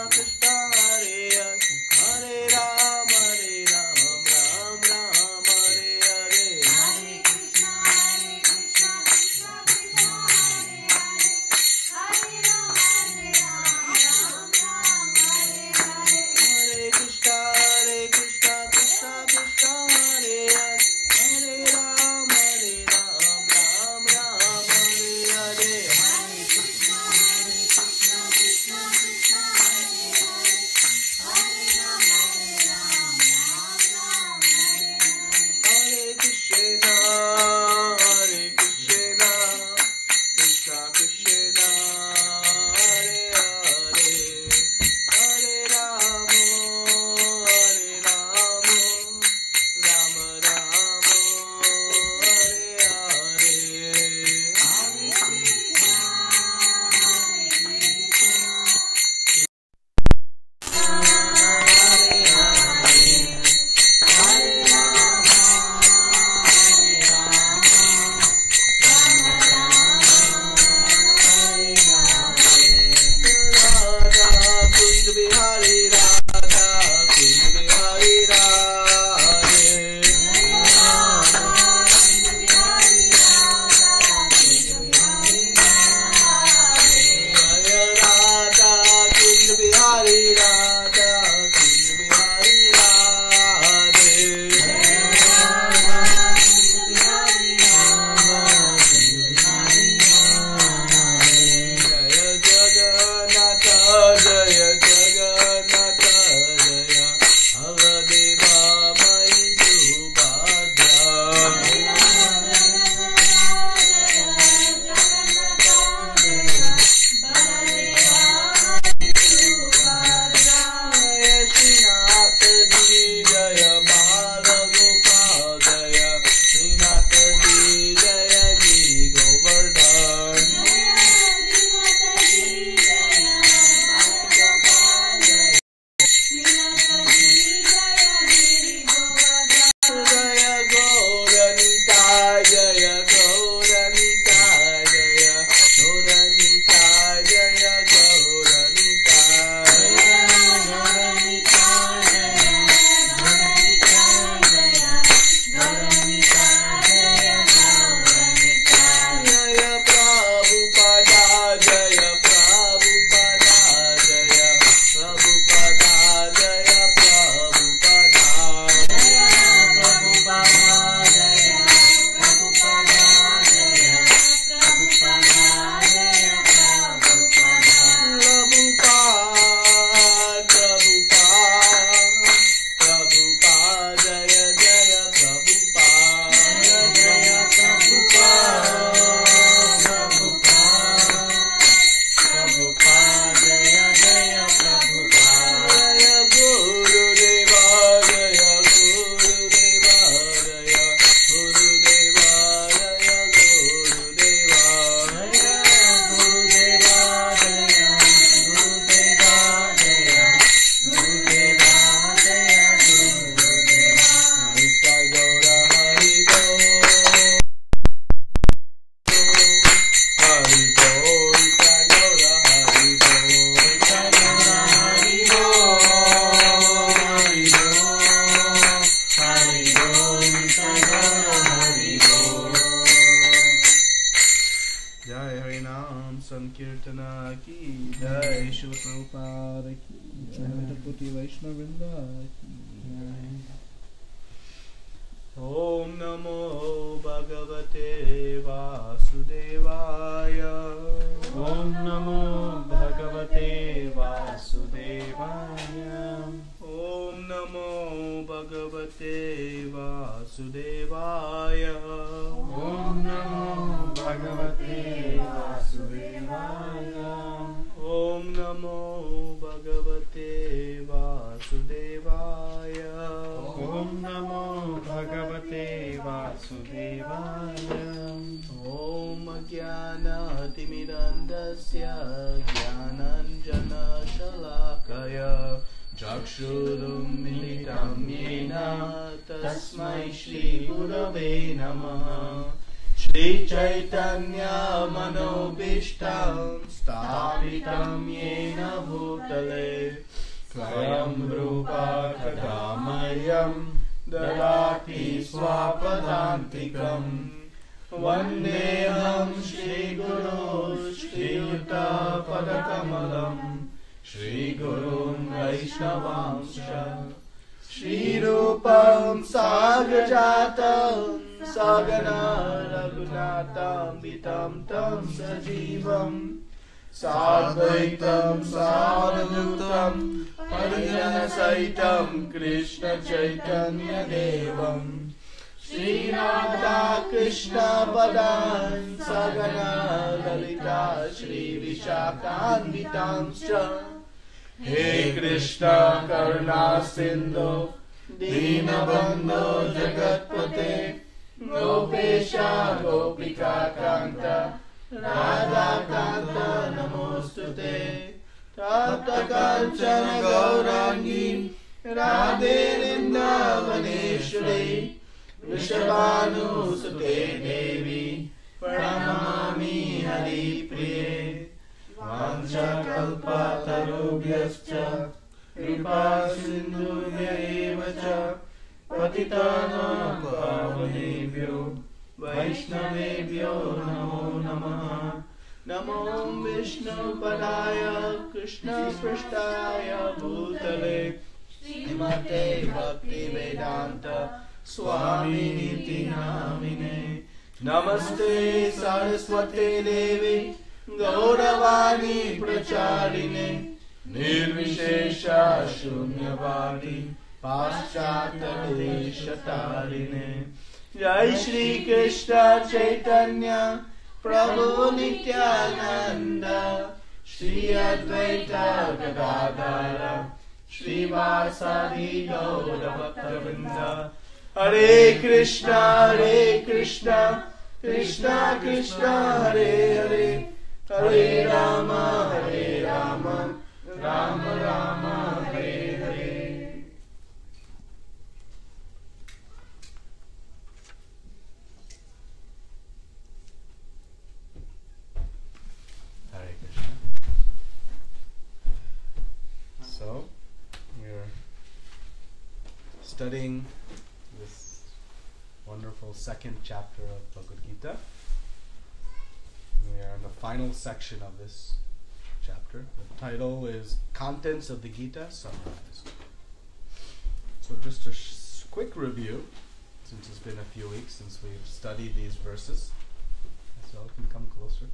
Krishna Hare Hare Hare Ram Ram Ram Hare Hare Hare Krishna Krishna Krishna Hare Hare Hare Ram Ram Hare Hare Hare Krishna Krishna Krishna Hare Hare Hare Ram Ram Hare Hare Hare Krishna Krishna Krishna Hare Hare Hare Ram Ram Hare Hare Krishna Krishna Krishna Hare Hare Hare Ram Ram Ram Hare Hare Hare Krishna Bihari Radha Kunj Bihari Radhe Jaya Radha Kunj Bihari Radha Kunj Bihari Radhe Jaya Jagannatha Jaya Jagannatha Jaya Haladeva Mai Subhadra Jaya Srinath Ji Jaya Bala Gopal Jaya Srinath Ji Jaya Giri Govardhan Jaya Gauranita Jaya Gauranita Jaya Gauranita Jaya Gauranita Jaya Prabhupada Jaya Prabhupada Jaya Prabhupada Jaya Prabhupada Prabhupada Jaya Jaya Prabhupada Jaya Prabhupada Jaya Jaya Prabhupada Jaya Gurudeva Jaya Gurudeva Jaya Gurudeva Jaya Gurudeva Jaya Gurudeva Jaya Gurudeva Jaya Gurudeva Jaya Gurudeva Nitya Gaura Hari Bol Hari Bol Nitya Gaura Hari Bol Nitya Gaura Hari Bol Hari Bol Nitya Gaura Hari Bol Jai Harinam Sankirtana Ki Jai Shri Prabhupada Ki Jai Koti Vaishnavrinda Ki Jai Om Namo Bhagavate Vasudevaya Om Namo Bhagavate Vasudevaya Om Namo Bhagavate Vasudevaya Om Namo Bhagavate Vasudevaya Om Namo Bhagavate Vasudevaya Om Namo Bhagavate Vasudevaya Om Jnana Timirandasya Jnananjana Shalakaya Chakshurum Militam Yena Tasmai Shri Gurave Namaha Shri Chaitanya Manobishtam Stapitam Yena Bhutale Swayam Rupa Kadamayam Dadati Swapadantikam Vandeham Shri Guru Shri Yuta Padakamalam Shri Gurun Vaishnavamsha Shri Rupam Sagrajatam Sagana Raghunatam Vitam Tam Sajivam Sadvaitam Sadhutam Harijana Saitam Krishna Chaitanya Devam Shri Radha Krishna Padan Sagana Lalita Shri Vishakhan Vitamscha He Krishna Karuna Sindhu Dinabandhu Jagatpate Gopesha Gopika Kanta Radha Kanta Namostute Tapta Kanchana Gaurangi Radhe Vrindavaneshwari Vrishabhanu Sute Devi Pranamami Hari Priye Vancha Kalpa Tarubhyascha Kripa Sindhubhya Evacha Patitanam Pavanebhyo Vaishnavebhyo Namo Namaha Namo Vishnu Padaya Krishna Prasthaya Bhutale Srimate Bhakti Vedanta Swami Niti Namine Namaste Saraswate Devi Gauravani Pracharine Nirvishesha Shunyavadi Paschata Deshatarine Jai Shri Krishna Chaitanya Prabhu Nityananda Shri Advaita Gadadara Shri Vasadi Gaura Bhaktavrinda Hare Krishna Krishna Krishna Hare Hare Hare Rama Rama Rama Hare Hare. Hare Krishna. So, we're studying this wonderful second chapter of Bhagavad Gita. We are in the final section of this chapter. The title is Contents of the Gita Summarized. So just a quick review, since it's been a few weeks since we've studied these verses. So I can come closer.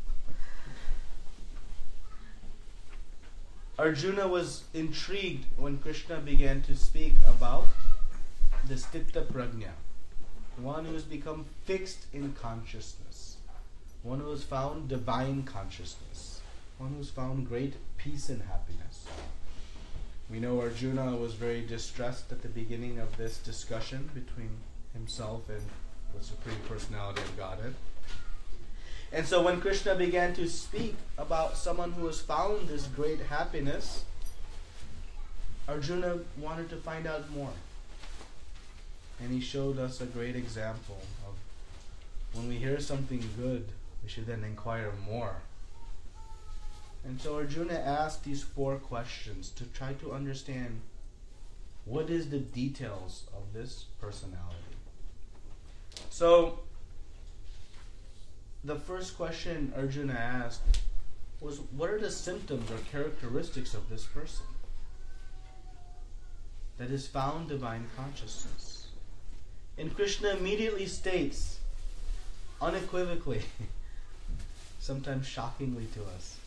Arjuna was intrigued when Kṛṣṇa began to speak about the Stitta Prajna, one who has become fixed in consciousness, one who has found divine consciousness, one who has found great peace and happiness. We know Arjuna was very distressed at the beginning of this discussion between himself and the Supreme Personality of Godhead. And so when Kṛṣṇa began to speak about someone who has found this great happiness, Arjuna wanted to find out more. And he showed us a great example of when we hear something good, we should then inquire more. And so Arjuna asked these 4 questions to try to understand what is the details of this personality. So, the first question Arjuna asked was, what are the symptoms or characteristics of this person that has found divine consciousness? And Kṛṣṇa immediately states, unequivocally, sometimes shockingly to us,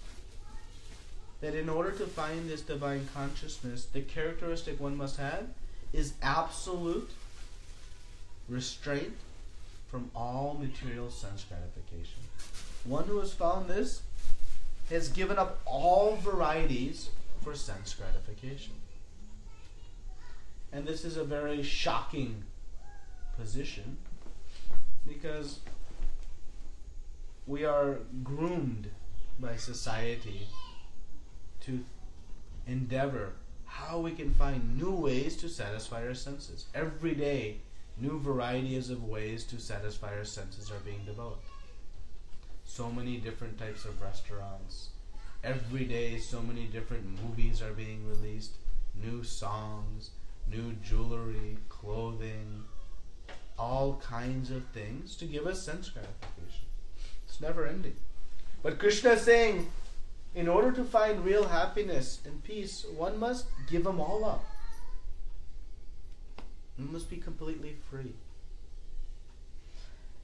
that in order to find this divine consciousness, the characteristic one must have is absolute restraint from all material sense gratification. One who has found this has given up all varieties for sense gratification. And this is a very shocking position, because we are groomed by society to endeavor how we can find new ways to satisfy our senses. Every day, new varieties of ways to satisfy our senses are being developed. so many different types of restaurants. Every day, so many different movies are being released, new songs, new jewelry, clothing, all kinds of things to give us sense gratification. It's never ending. But Kṛṣṇa is saying, in order to find real happiness and peace, one must give them all up. One must be completely free.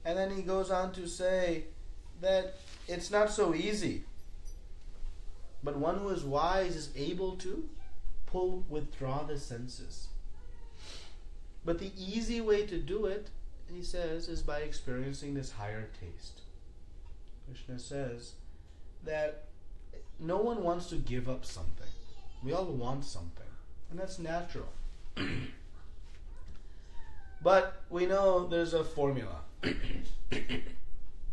And then he goes on to say that it's not so easy. But one who is wise is able to withdraw the senses. But the easy way to do it, he says, is by experiencing this higher taste. Kṛṣṇa says that no one wants to give up something. We all want something, and that's natural. But we know there's a formula.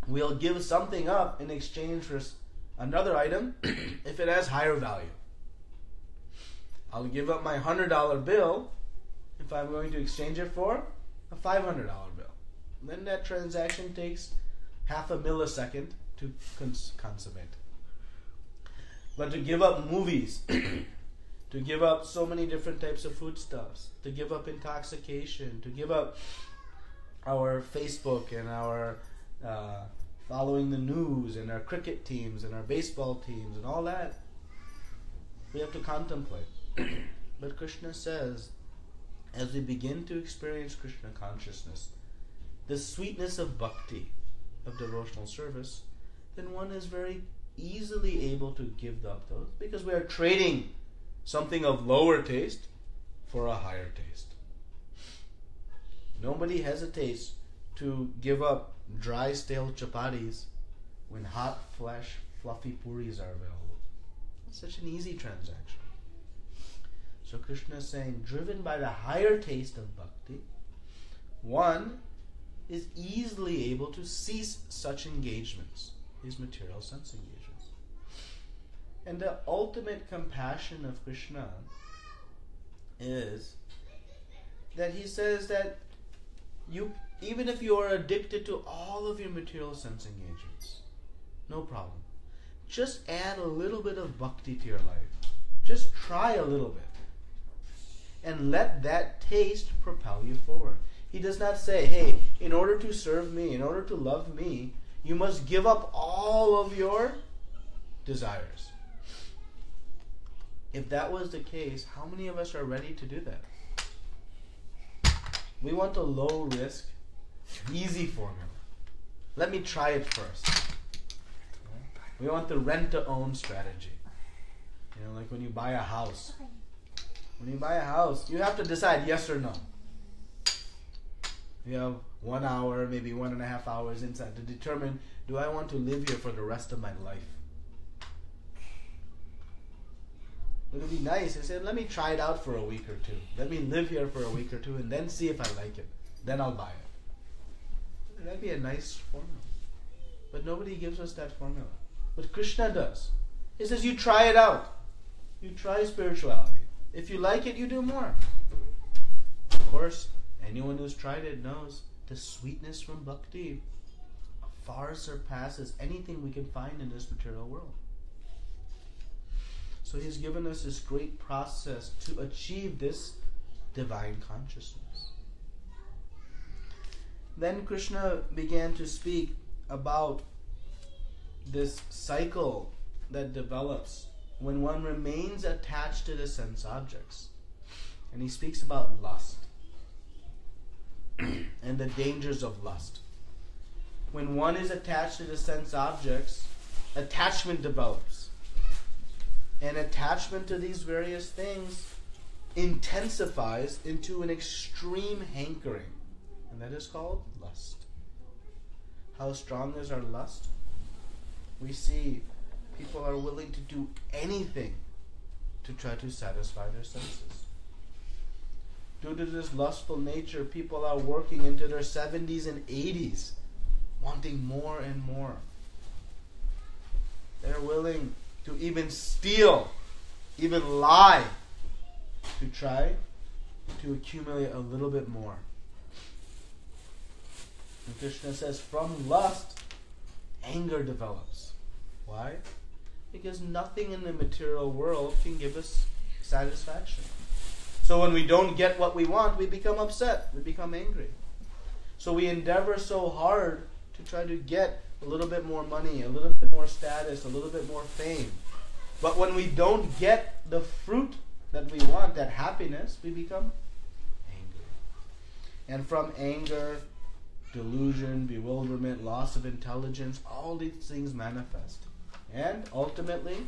We'll give something up in exchange for another item if it has higher value. I'll give up my $100 bill if I'm going to exchange it for a $500 bill. Then that transaction takes half a millisecond to consummate. But to give up movies, to give up so many different types of foodstuffs, to give up intoxication, to give up our Facebook and our following the news and our cricket teams and our baseball teams and all that, we have to contemplate. But Kṛṣṇa says, as we begin to experience Kṛṣṇa consciousness, the sweetness of bhakti, of devotional service, then one is very easily able to give up those, because we are trading something of lower taste for a higher taste. Nobody hesitates to give up dry, stale chapatis when hot, flesh, fluffy puris are available. It's such an easy transaction. So Kṛṣṇa is saying, driven by the higher taste of bhakti, one is easily able to cease such engagements, these material sense engagements. And the ultimate compassion of Kṛṣṇa is that he says that you, even if you are addicted to all of your material sense engagements, no problem. Just add a little bit of bhakti to your life. Just try a little bit. And let that taste propel you forward. He does not say, hey, in order to serve me, in order to love me, you must give up all of your desires. If that was the case, how many of us are ready to do that? We want a low risk, easy formula. Let me try it first. We want the rent-to-own strategy. You know, like when you buy a house. When you buy a house, you have to decide yes or no. You have 1 hour, maybe 1.5 hours inside to determine, do I want to live here for the rest of my life? Would it be nice? I said, let me try it out for a week or two. Let me live here for a week or two and then see if I like it. Then I'll buy it. That'd be a nice formula. But nobody gives us that formula. But Kṛṣṇa does. He says, you try it out. You try spirituality. If you like it, you do more. Of course, anyone who's tried it knows the sweetness from bhakti far surpasses anything we can find in this material world. So he's given us this great process to achieve this divine consciousness. Then Kṛṣṇa began to speak about this cycle that develops when one remains attached to the sense objects. And he speaks about lust and the dangers of lust. When one is attached to the sense objects, attachment develops. And attachment to these various things intensifies into an extreme hankering. And that is called lust. How strong is our lust? We see people are willing to do anything to try to satisfy their senses. Due to this lustful nature, people are working into their 70s and 80s, wanting more and more. They're willing to even steal, even lie, to try to accumulate a little bit more. And Kṛṣṇa says, from lust, anger develops. Why? Because nothing in the material world can give us satisfaction. So when we don't get what we want, we become upset, we become angry. So we endeavor so hard to try to get a little bit more money, a little bit more status, a little bit more fame. But when we don't get the fruit that we want, that happiness, we become angry. And from anger, delusion, bewilderment, loss of intelligence, all these things manifest. And ultimately,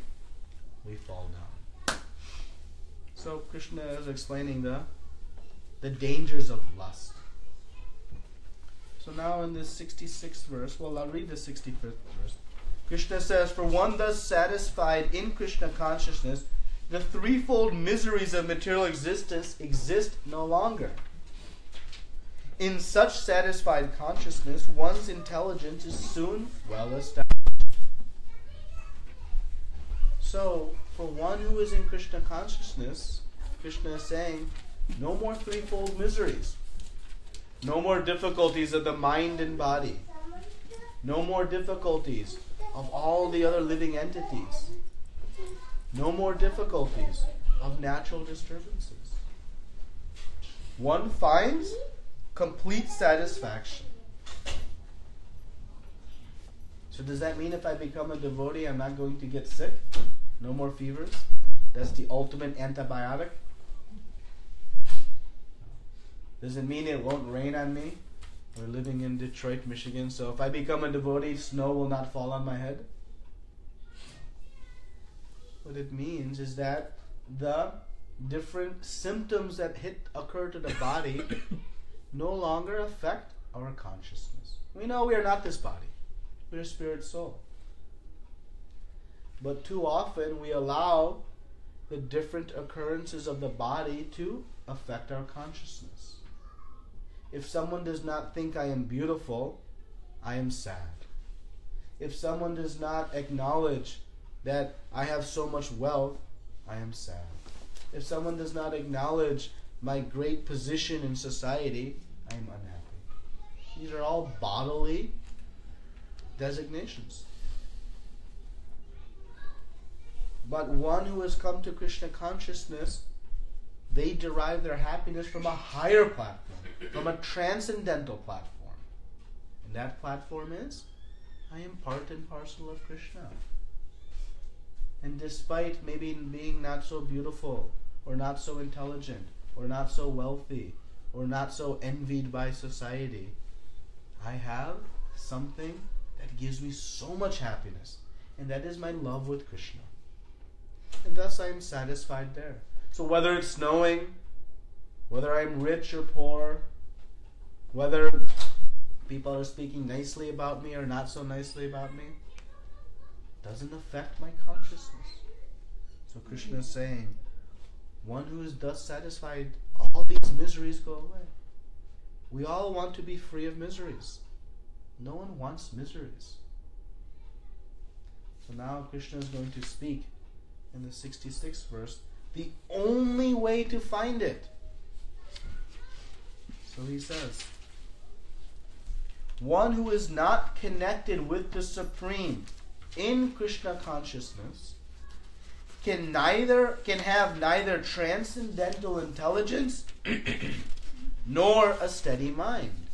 we fall down. So Kṛṣṇa is explaining the dangers of lust. So now in this 66th verse, well, I'll read the 65th verse. Kṛṣṇa says, "For one thus satisfied in Kṛṣṇa consciousness, the threefold miseries of material existence exist no longer. In such satisfied consciousness, one's intelligence is soon well established." So, for one who is in Kṛṣṇa consciousness, Kṛṣṇa is saying, no more threefold miseries. No more difficulties of the mind and body. No more difficulties of all the other living entities. No more difficulties of natural disturbances. One finds complete satisfaction. So does that mean if I become a devotee, I'm not going to get sick? No more fevers? That's the ultimate antibiotic? Does it mean it won't rain on me? We're living in Detroit, Michigan, so if I become a devotee, snow will not fall on my head? What it means is that the different symptoms that occur to the body no longer affect our consciousness. We know we are not this body. We are spirit soul. But too often we allow the different occurrences of the body to affect our consciousness. If someone does not think I am beautiful, I am sad. If someone does not acknowledge that I have so much wealth, I am sad. If someone does not acknowledge my great position in society, I am unhappy. These are all bodily designations. But one who has come to Kṛṣṇa consciousness, they derive their happiness from a higher platform, from a transcendental platform. And that platform is, I am part and parcel of Kṛṣṇa. And despite maybe being not so beautiful, or not so intelligent, or not so wealthy, or not so envied by society, I have something that gives me so much happiness, and that is my love with Kṛṣṇa. And thus I am satisfied there. So whether it's snowing, whether I'm rich or poor, whether people are speaking nicely about me or not so nicely about me, doesn't affect my consciousness. So Kṛṣṇa is saying, one who is thus satisfied, all these miseries go away. We all want to be free of miseries. No one wants miseries. So now Kṛṣṇa is going to speak in the 66th verse, the only way to find it. So he says, one who is not connected with the Supreme in Kṛṣṇa consciousness can have neither transcendental intelligence nor a steady mind,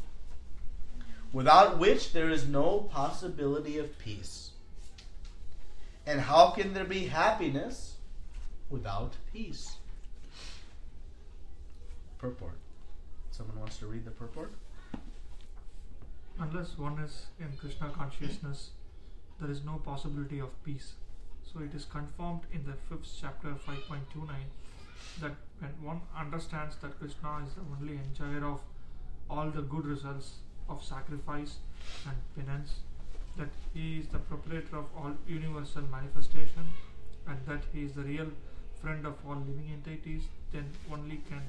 without which there is no possibility of peace. And how can there be happiness without peace? Purport. Someone wants to read the purport? Unless one is in Kṛṣṇa consciousness, there is no possibility of peace. So it is confirmed in the 5th chapter 5.29 that when one understands that Kṛṣṇa is the only enjoyer of all the good results of sacrifice and penance, that he is the proprietor of all universal manifestation, and that he is the real friend of all living entities, then only can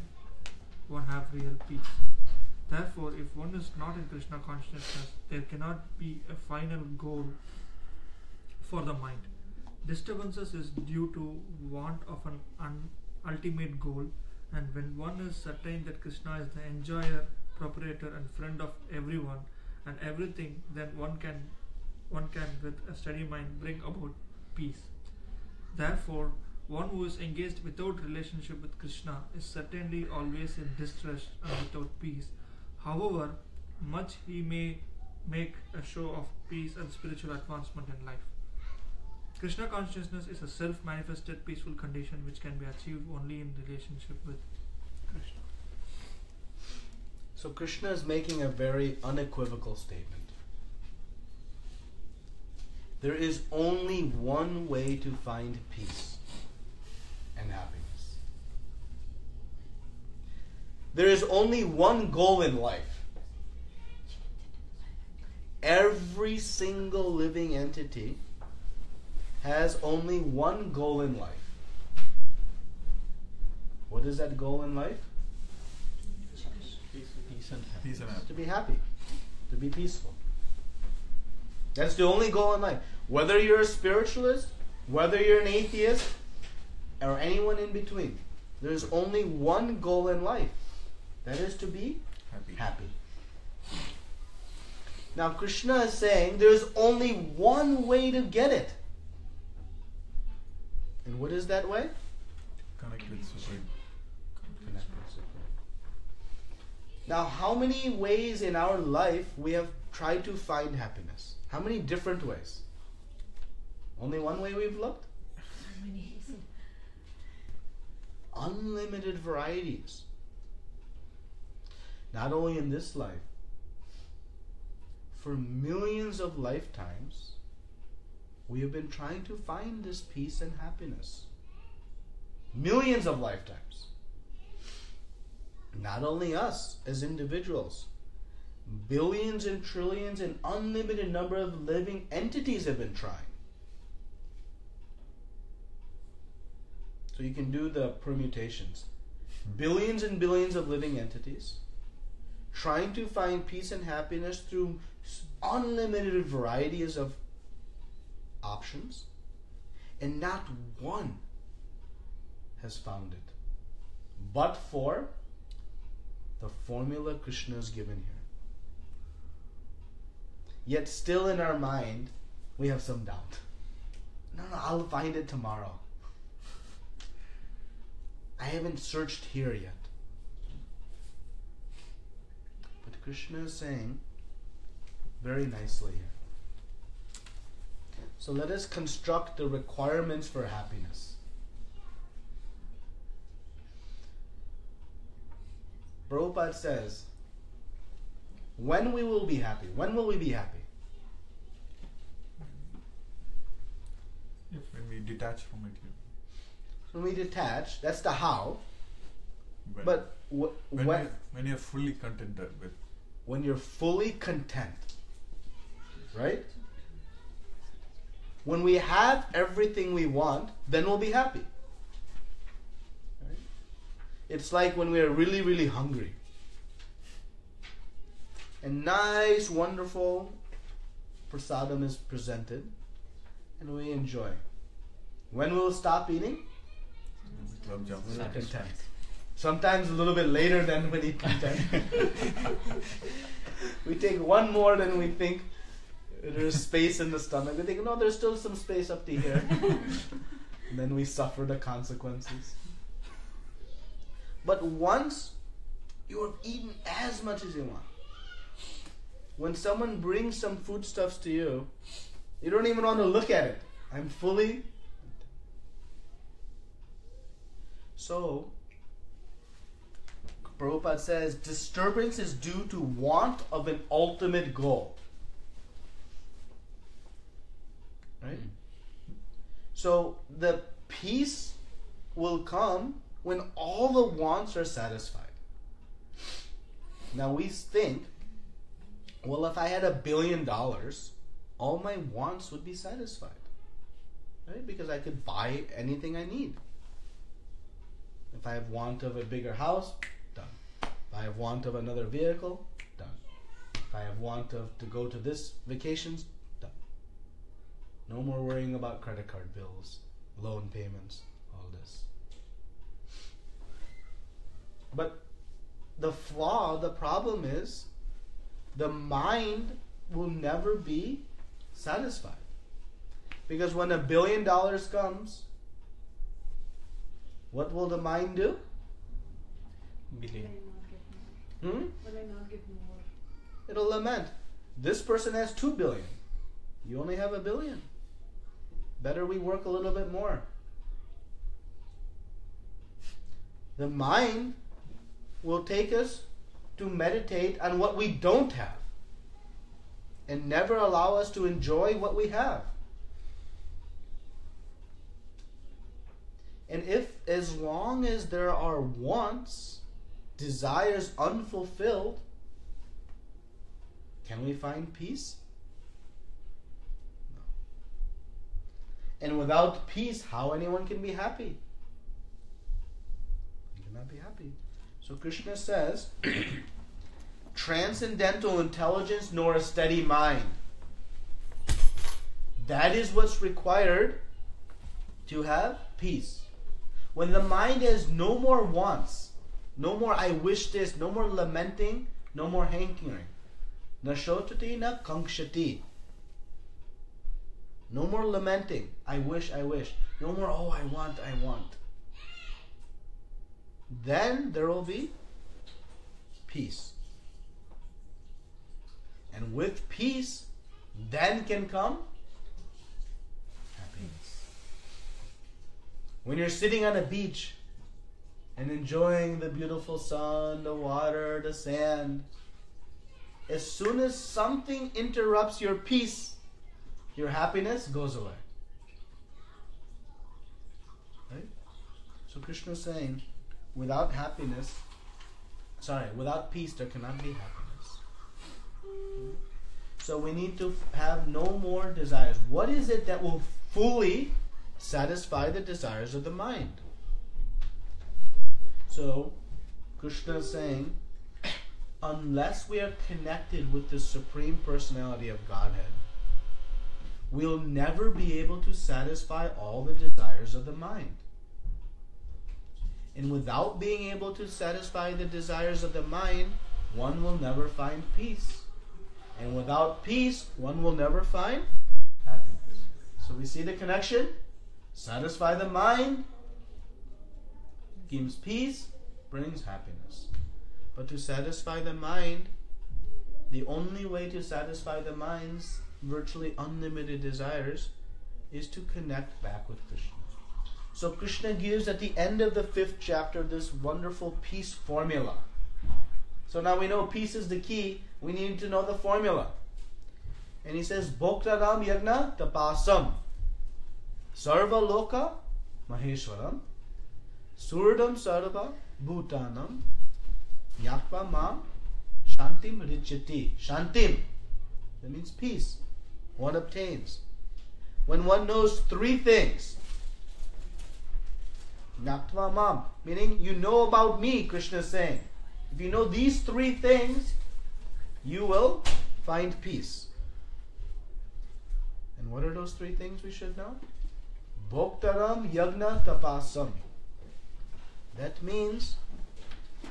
one have real peace. Therefore, if one is not in Kṛṣṇa consciousness, there cannot be a final goal for the mind. Disturbances is due to want of an ultimate goal, and when one is certain that Kṛṣṇa is the enjoyer, proprietor and friend of everyone and everything, then one can one can with a steady mind bring about peace. Therefore, one who is engaged without relationship with Kṛṣṇa is certainly always in distress and without peace. However much he may make a show of peace and spiritual advancement in life. Kṛṣṇa consciousness is a self-manifested peaceful condition which can be achieved only in relationship with Kṛṣṇa. So Kṛṣṇa is making a very unequivocal statement. There is only one way to find peace and happiness. There is only one goal in life. Every single living entity has only one goal in life. What is that goal in life? Peace and happiness. To be happy, to be peaceful. That's the only goal in life. Whether you're a spiritualist, whether you're an atheist, or anyone in between, there's only one goal in life. That is to be happy. Now Kṛṣṇa is saying there's only one way to get it. And what is that way? Connect with Sukham. Now, how many ways in our life we have tried to find happiness? How many different ways? Only one way we've looked? Unlimited varieties. Not only in this life, for millions of lifetimes, we have been trying to find this peace and happiness. Millions of lifetimes. Not only us as individuals, billions and trillions and unlimited number of living entities have been trying. So you can do the permutations. Billions and billions of living entities trying to find peace and happiness through unlimited varieties of options, and not one has found it, but for the formula Kṛṣṇa is given here. Yet still in our mind, we have some doubt. No, I'll find it tomorrow. I haven't searched here yet. But Kṛṣṇa is saying very nicely here. So let us construct the requirements for happiness. Prabhupada says, when we will be happy? When will we be happy? When we detach from it. When we detach, that's the how. But when you're fully contented with. When you're fully content. Right? When we have everything we want, then we'll be happy. Right? It's like when we are really, really hungry. And nice, wonderful prasadam is presented and we enjoy. When we'll stop eating? When we're content. Sometimes a little bit later than when we content. We take one more than we think there's space in the stomach. We think, no, there's still some space up to here. And then we suffer the consequences. But once you have eaten as much as you want, when someone brings some foodstuffs to you, you don't even want to look at it. I'm fully. So, Prabhupada says, disturbance is due to want of an ultimate goal. Right? So, the peace will come when all the wants are satisfied. Now we think, well, if I had $1 billion, all my wants would be satisfied. Right? Because I could buy anything I need. If I have want of a bigger house, done. If I have want of another vehicle, done. If I have want of to go to this vacations, done. No more worrying about credit card bills, loan payments, all this. But the flaw, the problem is, the mind will never be satisfied. Because when $1 billion comes, what will the mind do? Billion. Hmm? Will I not get more? It'll lament. This person has 2 billion. You only have $1 billion. Better we work a little bit more. The mind will take us to meditate on what we don't have and never allow us to enjoy what we have. And if, as long as there are wants, desires unfulfilled, can we find peace? No. And without peace, how anyone can be happy? You cannot be happy. So Kṛṣṇa says, transcendental intelligence nor a steady mind. That is what's required to have peace. When the mind has no more wants, no more I wish this, no more lamenting, no more hankering. Na shotati na kankshati. No more lamenting. I wish, I wish. No more, oh, I want, I want. Then there will be peace. And with peace, then can come happiness. When you're sitting on a beach and enjoying the beautiful sun, the water, the sand, as soon as something interrupts your peace, your happiness goes away. Right? So Kṛṣṇa is saying, without peace there cannot be happiness. So we need to have no more desires. What is it that will fully satisfy the desires of the mind? So Kṛṣṇa is saying, unless we are connected with the Supreme Personality of Godhead, we'll never be able to satisfy all the desires of the mind. And without being able to satisfy the desires of the mind, one will never find peace. And without peace, one will never find happiness. So we see the connection. Satisfy the mind gives peace, brings happiness. But to satisfy the mind, the only way to satisfy the mind's virtually unlimited desires is to connect back with Kṛṣṇa. So Kṛṣṇa gives at the end of the 5th chapter this wonderful peace formula. So now we know peace is the key. We need to know the formula. And he says, Bhoktaram yagna tapasam sarva loka maheshwaram surdam sarva bhutanam Nyatva mam shantim richati. Shantim. That means peace. One obtains. When one knows 3 things. Nyatva mam. Meaning you know about me, Kṛṣṇa is saying. If you know these 3 things, you will find peace. And what are those 3 things we should know? Bhoktaram yagna tapasam. That means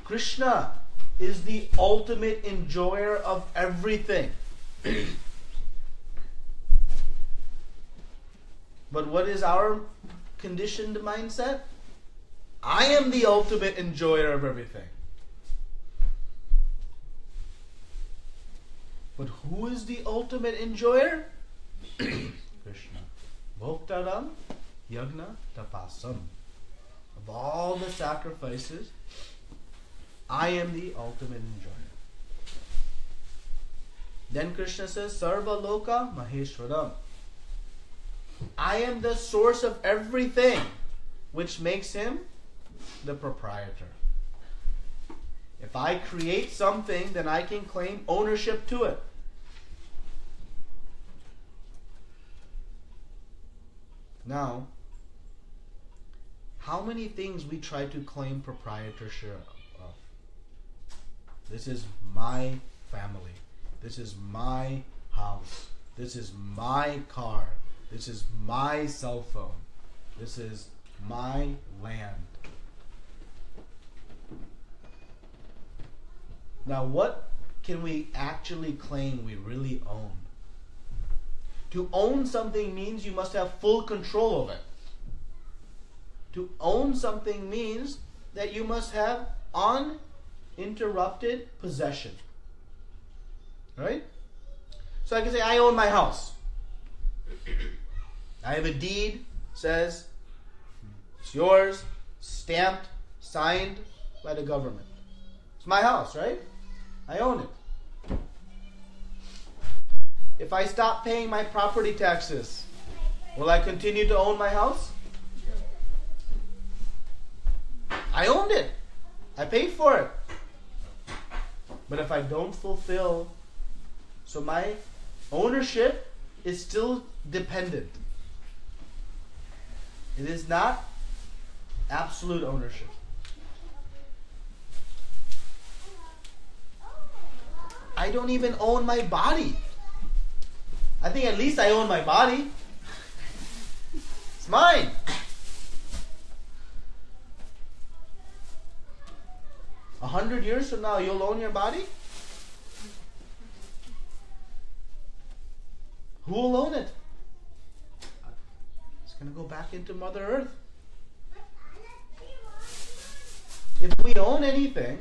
Kṛṣṇa is the ultimate enjoyer of everything. But what is our conditioned mindset? I am the ultimate enjoyer of everything. But who is the ultimate enjoyer? Kṛṣṇa. Bhoktaram yagna tapasam. Of all the sacrifices, I am the ultimate enjoyer. Then Kṛṣṇa says, Sarva loka maheshwaram. I am the source of everything, which makes him the proprietor. If I create something, then I can claim ownership to it. Now, how many things we try to claim proprietorship of? This is my family. This is my house. This is my car. This is my cell phone. This is my land. Now, what can we actually claim we really own? To own something means you must have full control of it. To own something means that you must have uninterrupted possession. Right? So I can say, I own my house. I have a deed, says it's yours, stamped, signed by the government. It's my house, right? I own it. If I stop paying my property taxes, will I continue to own my house? I owned it. I paid for it. But if I don't fulfill, so my ownership is still dependent. It is not absolute ownership. I don't even own my body. I think at least I own my body. It's mine. 100 years from now, you'll own your body? Who will own it? It's going to go back into Mother Earth. If we own anything,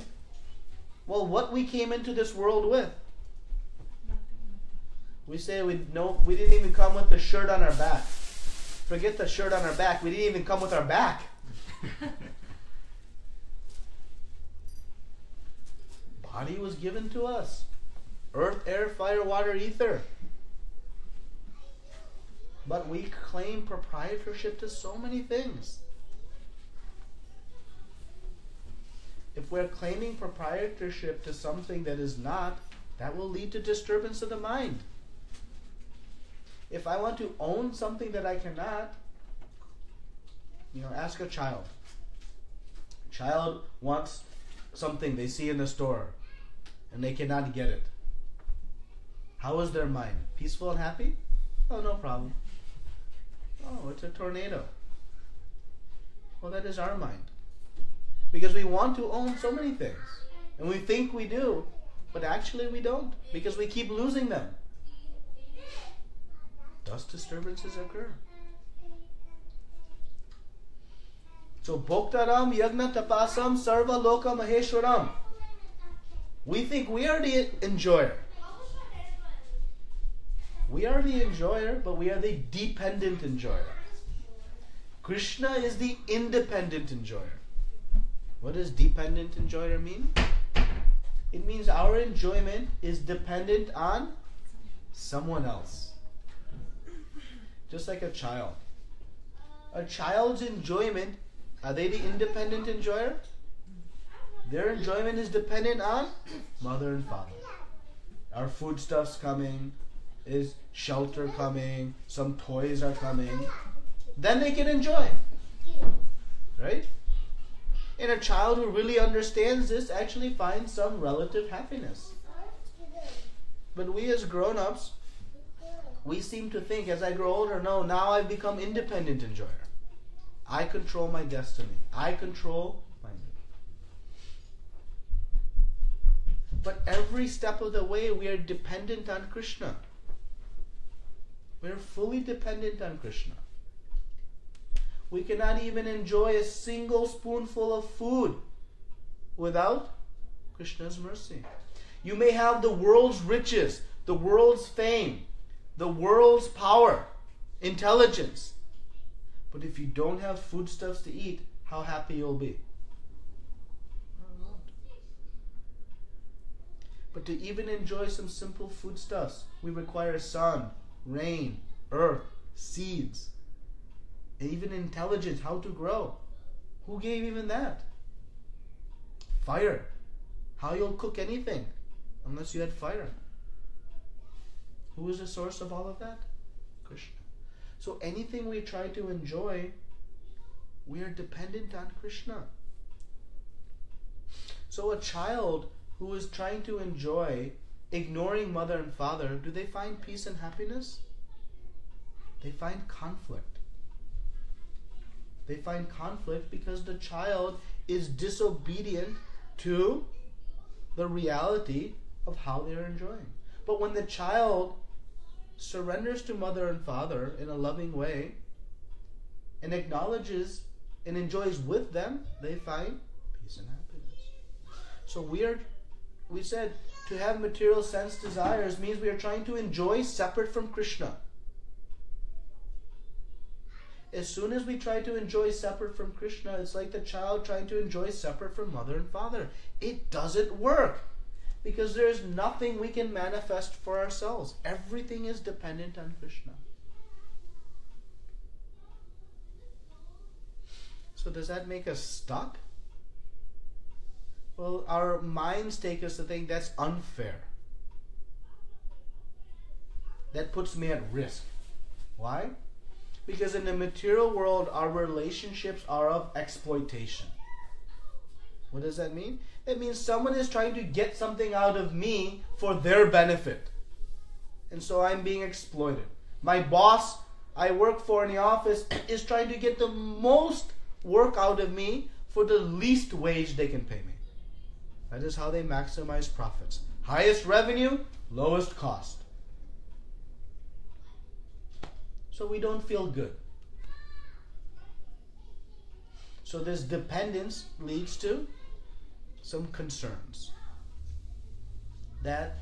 well, what we came into this world with? We say we didn't even come with the shirt on our back. Forget the shirt on our back. We didn't even come with our back. Body was given to us. Earth, air, fire, water, ether. But we claim proprietorship to so many things. If we're claiming proprietorship to something that is not, that will lead to disturbance of the mind. If I want to own something that I cannot, ask a child. Child wants something they see in the store and they cannot get it. How is their mind? Peaceful and happy? Oh, no problem. Oh, it's a tornado. Well, that is our mind. Because we want to own so many things. And we think we do, but actually we don't. Because we keep losing them. Thus disturbances occur. So, Bhoktaram Yagna Tapasam Sarva Loka Maheshwaram. We think we are the enjoyer. We are the enjoyer, but we are the dependent enjoyer. Kṛṣṇa is the independent enjoyer. What does dependent enjoyer mean? It means our enjoyment is dependent on someone else. Just like a child. A child's enjoyment, are they the independent enjoyer? Their enjoyment is dependent on mother and father. Our foodstuffs coming, is shelter coming, some toys are coming. Then they can enjoy. Right? And a child who really understands this actually finds some relative happiness. But we as grown-ups, we seem to think, as I grow older, no, now I've become independent enjoyer. I control my destiny. I control my mood. But every step of the way, we are dependent on Kṛṣṇa. We are fully dependent on Kṛṣṇa. We cannot even enjoy a single spoonful of food without Kṛṣṇa's mercy. You may have the world's riches, the world's fame, the world's power, intelligence. But if you don't have foodstuffs to eat, how happy you'll be. But to even enjoy some simple foodstuffs, we require sun, rain, earth, seeds, and even intelligence, how to grow. Who gave even that? Fire. How you'll cook anything unless you had fire. Who is the source of all of that? Kṛṣṇa. So anything we try to enjoy, we are dependent on Kṛṣṇa. So a child who is trying to enjoy, ignoring mother and father, do they find peace and happiness? They find conflict. They find conflict because the child is disobedient to the reality of how they're enjoying. But when the child surrenders to mother and father in a loving way and acknowledges and enjoys with them, they find peace and happiness. So we said to have material sense desires means we are trying to enjoy separate from Kṛṣṇa. As soon as we try to enjoy separate from Kṛṣṇa, it's like the child trying to enjoy separate from mother and father. It doesn't work because there is nothing we can manifest for ourselves. Everything is dependent on Kṛṣṇa. So does that make us stuck? Well, our minds take us to think that's unfair. That puts me at risk. Why? Because in the material world, our relationships are of exploitation. What does that mean? That means someone is trying to get something out of me for their benefit. And so I'm being exploited. My boss I work for in the office is trying to get the most work out of me for the least wage they can pay me. That is how they maximize profits. Highest revenue, lowest cost. So we don't feel good. So this dependence leads to some concerns. That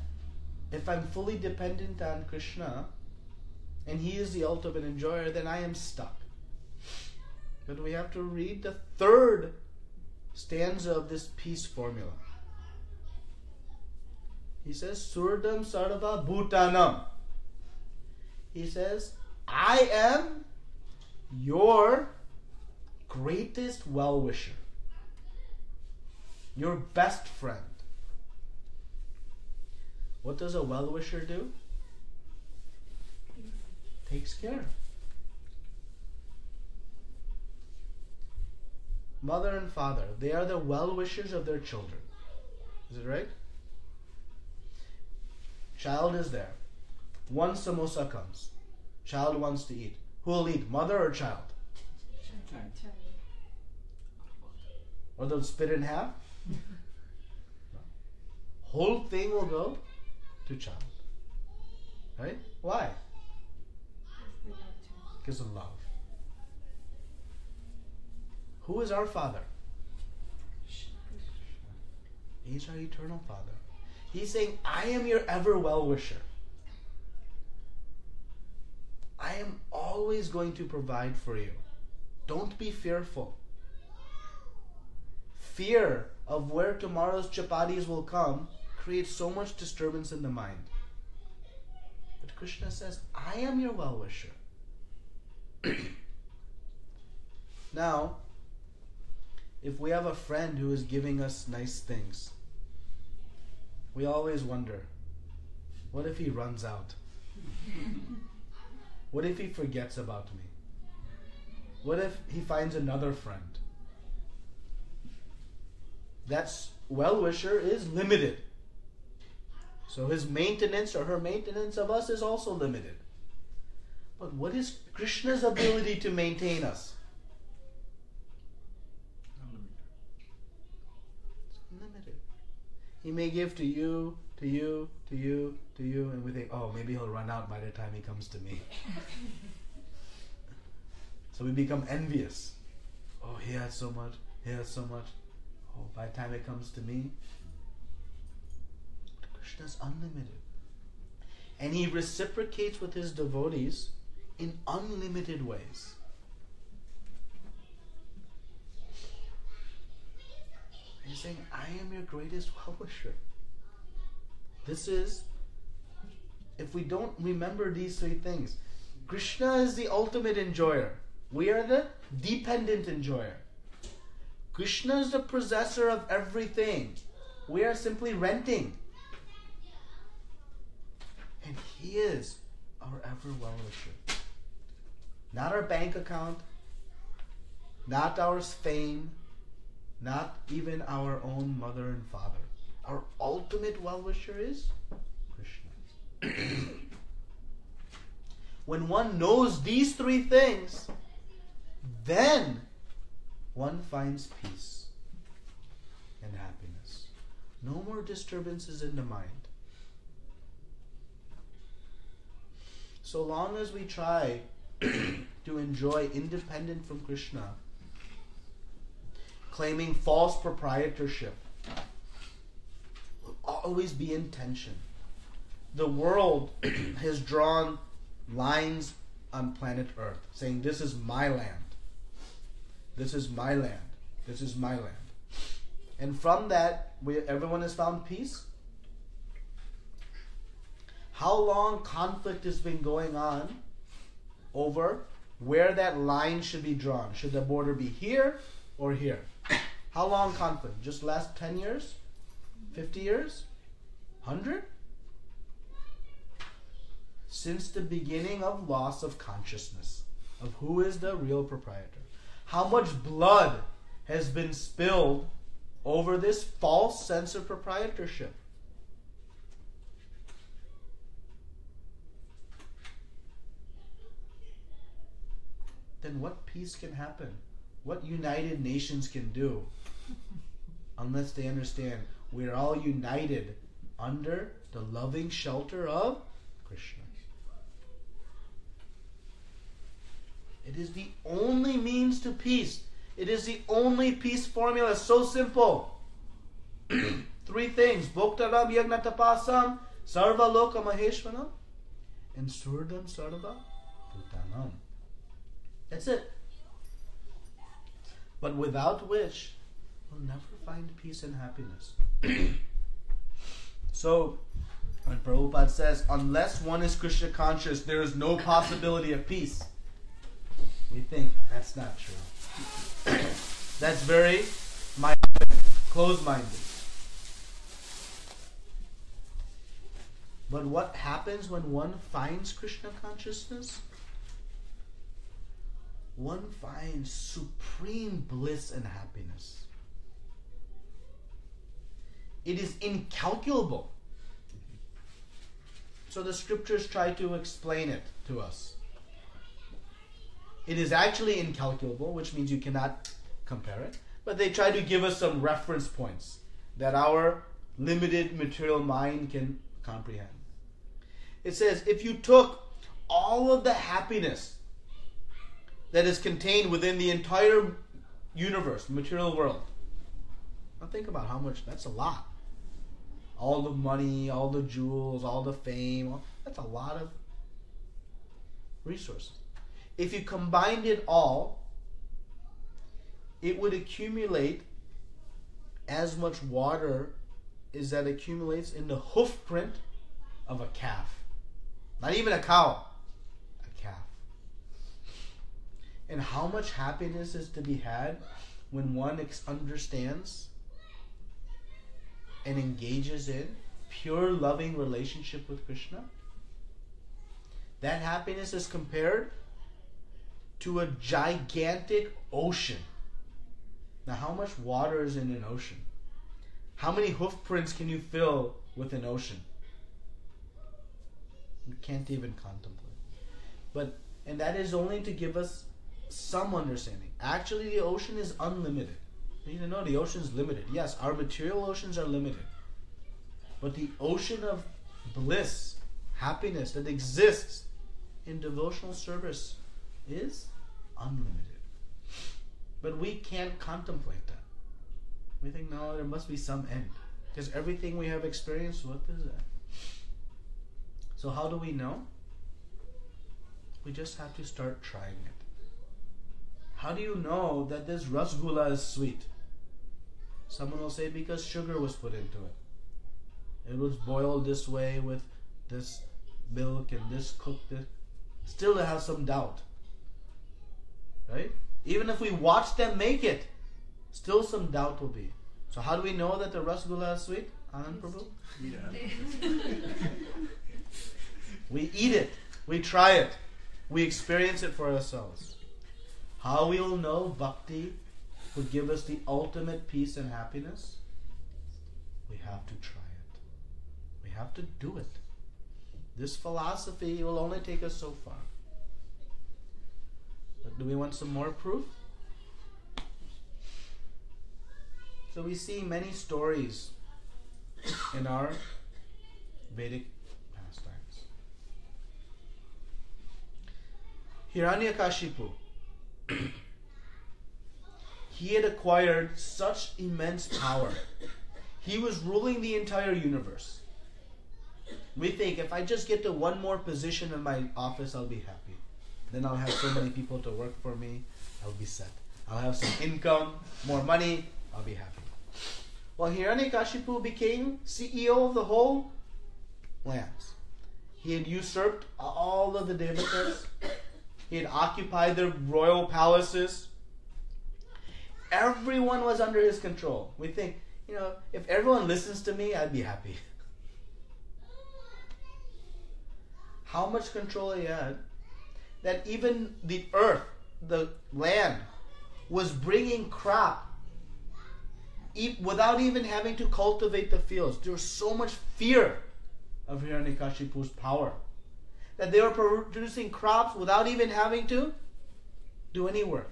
if I'm fully dependent on Kṛṣṇa and He is the ultimate enjoyer, then I am stuck. But we have to read the third stanza of this peace formula. He says, Surdam Sarva Bhutanam. He says, I am your greatest well-wisher, your best friend. What does a well-wisher do? Takes care. Mother and father, they are the well-wishers of their children. Is it right? Child is there. One samosa comes. Child wants to eat. Who will eat, mother or child? Child. Or they'll split in half? Whole thing will go to child. Right? Why? Because of love. Who is our Father? He's our eternal Father. He's saying, I am your ever well-wisher. I am always going to provide for you. Don't be fearful. Fear of where tomorrow's chapatis will come creates so much disturbance in the mind. But Kṛṣṇa says, I am your well-wisher. Now, if we have a friend who is giving us nice things, we always wonder, what if he runs out? What if he forgets about me? What if he finds another friend? That well-wisher is limited. So his maintenance or her maintenance of us is also limited. But what is Kṛṣṇa's ability to maintain us? Unlimited. He may give to you, to you, to you, to you, and we think, oh, maybe he'll run out by the time he comes to me. So we become envious. Oh, he has so much, he has so much. Oh, by the time it comes to me. But Kṛṣṇa is unlimited. And He reciprocates with His devotees in unlimited ways. He's saying, I am your greatest well-wisher. This is, if we don't remember these three things, Kṛṣṇa is the ultimate enjoyer. We are the dependent enjoyer. Kṛṣṇa is the possessor of everything. We are simply renting. And He is our ever well-wisher. Not our bank account, not our fame, not even our own mother and father. Our ultimate well-wisher is Kṛṣṇa. When one knows these three things, then one finds peace and happiness. No more disturbances in the mind. So long as we try to enjoy independent from Kṛṣṇa, claiming false proprietorship, will always be in tension. The world has drawn lines on planet Earth, saying, this is my land. This is my land. This is my land. And from that, everyone has found peace. How long conflict has been going on over where that line should be drawn? Should the border be here or here? How long conflict? Just last 10 years? 50 years? 100? Since the beginning of loss of consciousness of who is the real proprietor. How much blood has been spilled over this false sense of proprietorship? Then what peace can happen? What United Nations can do? Unless they understand we're all united under the loving shelter of Kṛṣṇa. It is the only means to peace. It is the only peace formula. So simple. 3 things. Bhoktaram yagnatapasam sarva loka maheshvanam and surdam sarva bhutanam. That's it. But without which, we'll never find peace and happiness. So, when Prabhupada says, unless one is Krishna conscious, there is no possibility of peace, we think that's not true. That's very closed-minded. But what happens when one finds Krishna consciousness? One finds supreme bliss and happiness. It is incalculable. So the scriptures try to explain it to us. It is actually incalculable, which means you cannot compare it. But they try to give us some reference points that our limited material mind can comprehend. It says, if you took all of the happiness that is contained within the entire universe, material world. Now think about how much, that's a lot. All the money, all the jewels, all the fame, that's a lot of resources. If you combined it all, it would accumulate as much water as that accumulates in the hoof print of a calf. Not even a cow. And how much happiness is to be had when one understands and engages in pure loving relationship with Kṛṣṇa? That happiness is compared to a gigantic ocean. Now, how much water is in an ocean? How many hoof prints can you fill with an ocean? You can't even contemplate. And that is only to give us some understanding. Actually, the ocean is unlimited. You need to know the ocean is limited. Yes, our material oceans are limited. But the ocean of bliss, happiness that exists in devotional service is unlimited. But we can't contemplate that. We think, no, there must be some end. Because everything we have experienced, what is that? So how do we know? We just have to start trying it. How do you know that this rasgulla is sweet? Someone will say, because sugar was put into it. It was boiled this way with this milk and this cooked this. Still they have some doubt. Right? Even if we watch them make it, still some doubt will be. So how do we know that the rasgulla is sweet? Anand Prabhu? Yeah. We eat it. We try it. We experience it for ourselves. How we will know bhakti would give us the ultimate peace and happiness? We have to try it. We have to do it. This philosophy will only take us so far. But do we want some more proof? So we see many stories in our Vedic pastimes. Hiranyakashipu, he had acquired such immense power. He was ruling the entire universe. We think, if I just get to one more position in my office, I'll be happy. Then I'll have so many people to work for me, I'll be set. I'll have some income, more money, I'll be happy. Well, Hiranyakashipu became CEO of the whole lands. He had usurped all of the devatas. He had occupied their royal palaces. Everyone was under his control. We think, if everyone listens to me, I'd be happy. How much control he had, that even the earth, the land, was bringing crop without even having to cultivate the fields. There was so much fear of Hiranyakashipu's power that they were producing crops without even having to do any work.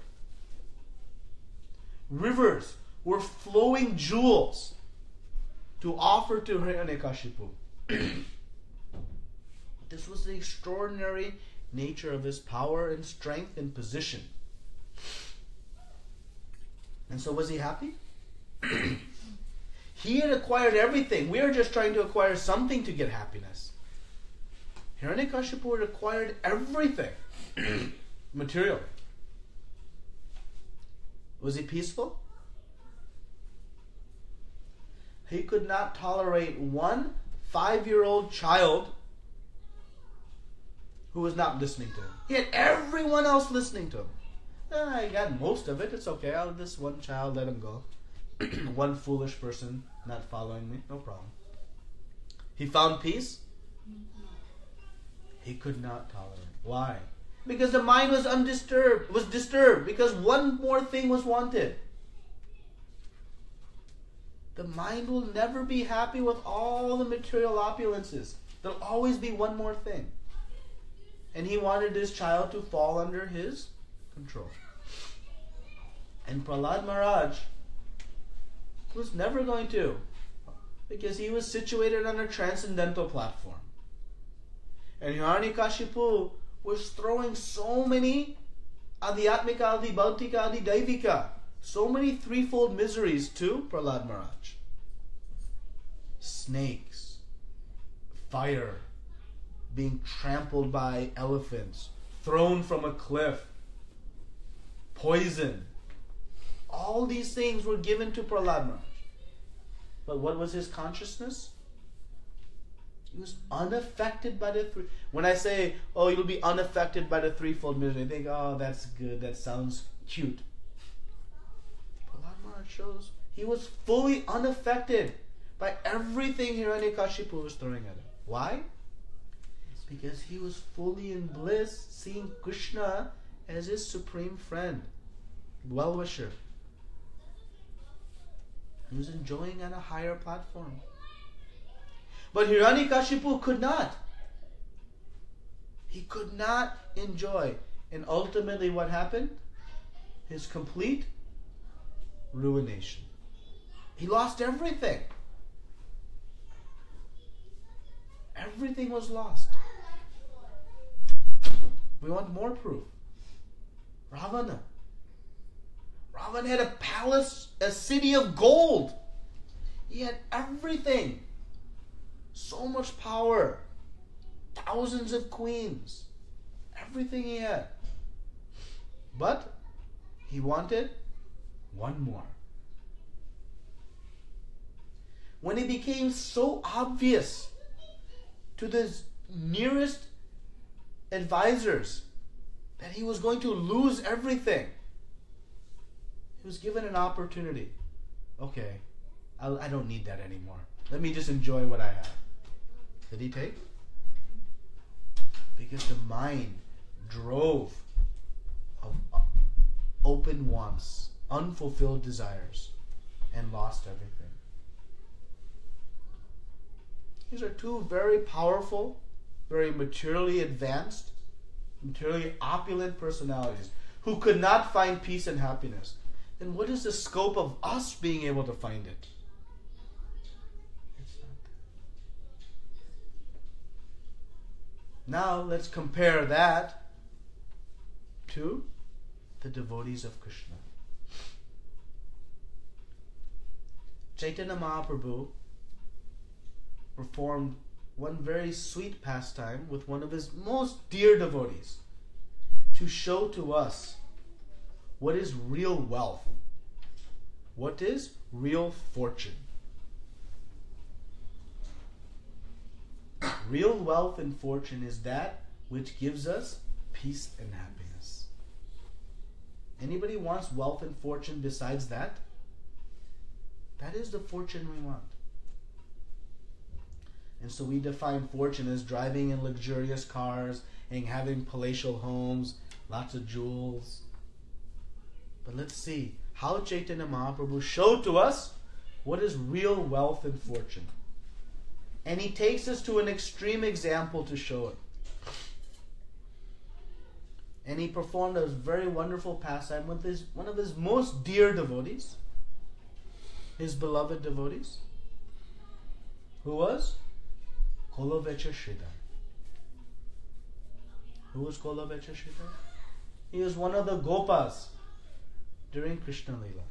Rivers were flowing jewels to offer to Hiranyakashipu. This was the extraordinary nature of his power and strength and position. And so was he happy? He had acquired everything. We are just trying to acquire something to get happiness. Hiranyakashipu had acquired everything materially. Was he peaceful? He could not tolerate one 5-year-old child who was not listening to him. He had everyone else listening to him. I got most of it. It's okay. I'll this one child, let him go. One foolish person not following me, no problem. He found peace? He could not tolerate. Why? Because the mind was disturbed, because one more thing was wanted. The mind will never be happy with all the material opulences. There'll always be one more thing. And he wanted his child to fall under his control. And Prahlad Maharaj was never going to, because he was situated on a transcendental platform. And Hiranyakashipu was throwing so many adhyatmika, adi bhautika, adi daivika, so many threefold miseries to Prahlad Maharaj. Snakes, fire, being trampled by elephants, thrown from a cliff, poison. All these things were given to Prahlad Maharaj. But what was his consciousness? He was unaffected by the three. When I say, you'll be unaffected by the threefold misery, I think, that's good, that sounds cute. Prahlad Maharaj shows he was fully unaffected by everything Hiranyakashipu was throwing at him. Why? It's because he was fully in bliss, seeing Kṛṣṇa as his supreme friend, well-wisher. He was enjoying on a higher platform. But Hiranyakashipu could not. He could not enjoy. And ultimately what happened? His complete ruination. He lost everything. Everything was lost. We want more proof. Ravana. Ravana had a palace, a city of gold. He had everything. So much power. Thousands of queens. Everything he had. But he wanted one more. When it became so obvious to the nearest advisors that he was going to lose everything, he was given an opportunity. Okay, I don't need that anymore. Let me just enjoy what I have. Did he take? Because the mind drove of open wants, unfulfilled desires, and lost everything. These are two very powerful, very materially advanced, materially opulent personalities who could not find peace and happiness. Then what is the scope of us being able to find it? It's not there. Now let's compare that to the devotees of Kṛṣṇa. Chaitanya Mahaprabhu performed one very sweet pastime with one of his most dear devotees to show to us what is real wealth, what is real fortune. Real wealth and fortune is that which gives us peace and happiness. Anybody wants wealth and fortune besides that? That is the fortune we want. And so we define fortune as driving in luxurious cars and having palatial homes, lots of jewels. But let's see how Chaitanya Mahaprabhu showed to us what is real wealth and fortune. And he takes us to an extreme example to show it. And he performed a very wonderful pastime with one of his most dear devotees, his beloved devotees, who was Kolavecha Sridhar. Who was Kolavecha Sridhar? He was one of the Gopas during Kṛṣṇa Leela.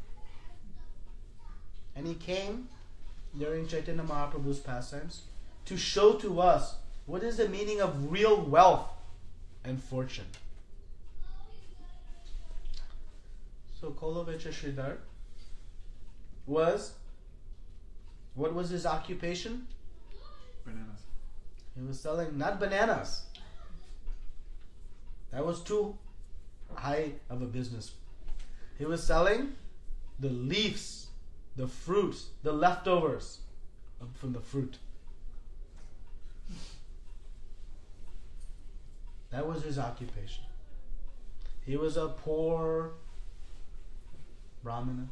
And he came during Chaitanya Mahaprabhu's pastimes to show to us what is the meaning of real wealth and fortune. So Kolavecha Sridhar what was his occupation? Bananas. He was selling not bananas. That was too high of a business. He was selling the leaves, the fruits, the leftovers from the fruit. That was his occupation. He was a poor Brahmana.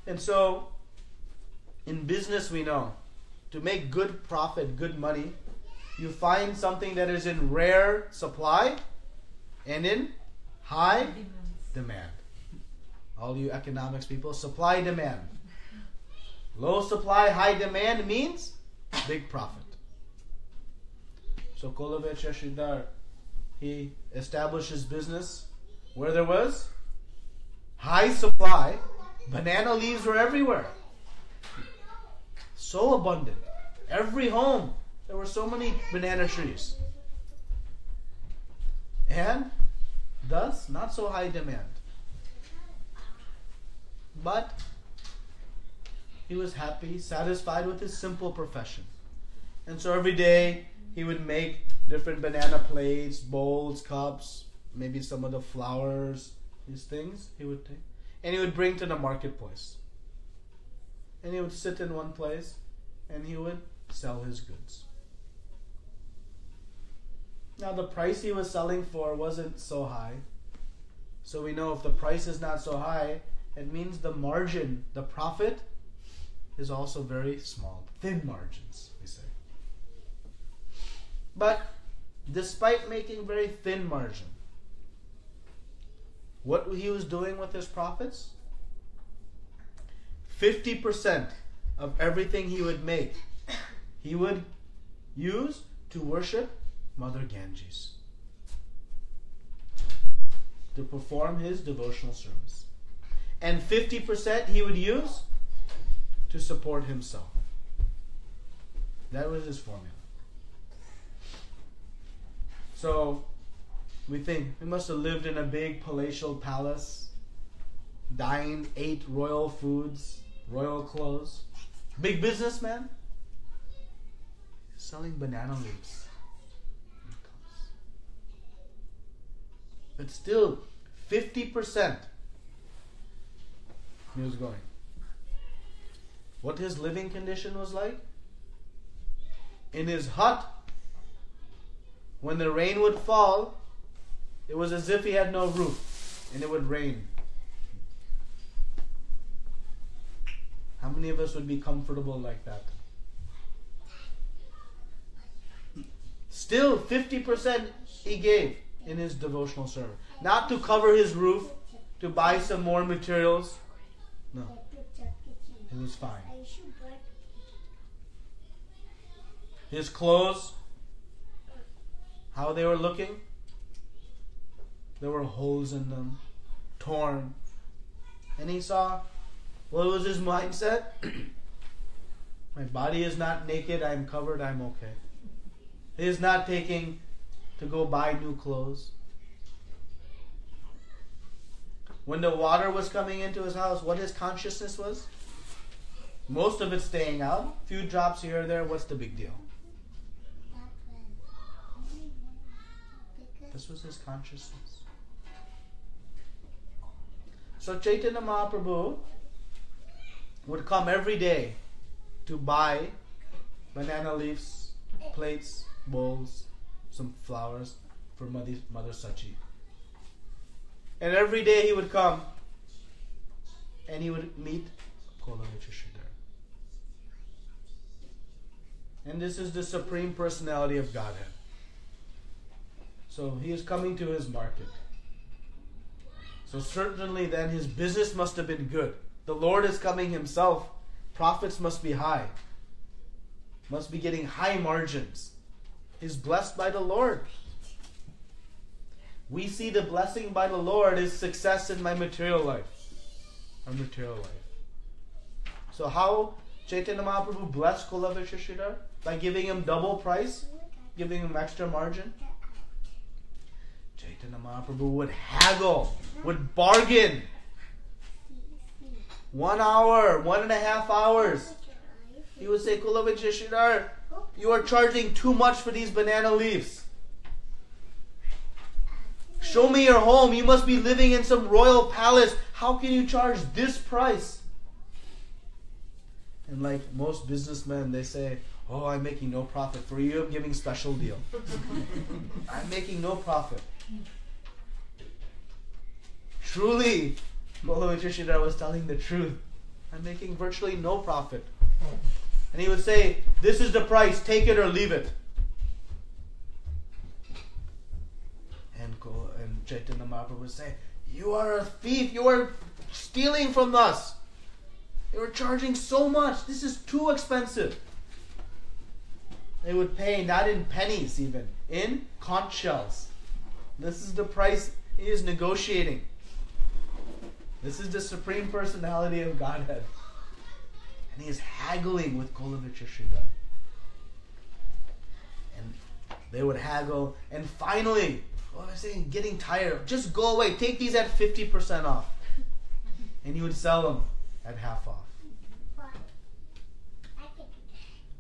And so, in business we know, to make good profit, good money, you find something that is in rare supply and in high demand. All you economics people, supply, demand. Low supply, high demand means big profit. So Kolavecha Sridhar, he established his business where there was high supply. Banana leaves were everywhere. So abundant. Every home, there were so many banana trees. And thus, not so high demand. But he was happy, satisfied with his simple profession. And so every day, he would make different banana plates, bowls, cups, maybe some of the flowers, these things he would take. And he would bring to the marketplace. And he would sit in one place and he would sell his goods. Now the price he was selling for wasn't so high. So we know if the price is not so high, it means the margin, the profit, is also very small. Thin margins, we say. But despite making very thin margin, what he was doing with his profits? 50% of everything he would make, he would use to worship Mother Ganges, to perform his devotional service. And 50% he would use to support himself. That was his formula. So, we think he must have lived in a big palatial palace, dined, ate royal foods, royal clothes. Big businessman, selling banana leaves. But still, 50% he was going. What his living condition was like? In his hut, when the rain would fall, it was as if he had no roof and it would rain. How many of us would be comfortable like that? Still, 50% he gave in his devotional service. Not to cover his roof, to buy some more materials. No. It was fine. His clothes, how they were looking? There were holes in them, torn. And he saw, what was his mindset? My body is not naked, I'm covered, I'm okay. He is not taking to go buy new clothes. When the water was coming into his house, what his consciousness was? Most of it staying out, few drops here or there, what's the big deal? This was his consciousness. So Chaitanya Mahaprabhu would come every day to buy banana leaves, plates, bowls, some flowers for Mother Sachi. And every day he would come and he would meet Kṛṣṇa. And this is the Supreme Personality of Godhead. So he is coming to his market. So certainly then his business must have been good. The Lord is coming himself. Profits must be high. Must be getting high margins. He's blessed by the Lord. We see the blessing by the Lord is success in my material life. Our material life. So how Chaitanya Mahaprabhu blessed Kṛṣṇa? By giving him double price, giving him extra margin. Chaitanya Mahaprabhu would haggle, would bargain. 1 hour, 1.5 hours. He would say, Kṛṣṇa, you are charging too much for these banana leaves. Show me your home. You must be living in some royal palace. How can you charge this price? And like most businessmen, they say, oh, I'm making no profit. For you, I'm giving special deal. I'm making no profit. Truly, Kṛṣṇa was telling the truth. I'm making virtually no profit. And he would say, this is the price, take it or leave it. And Chaitanya Mahaprabhu would say, you are a thief, you are stealing from us. You are charging so much, this is too expensive. They would pay not in pennies even, in conch shells. This is the price he is negotiating. This is the Supreme Personality of Godhead. And he is haggling with Kṛṣṇa. And they would haggle. And finally, what was I saying? Getting tired. Just go away. Take these at 50% off. And he would sell them at half off.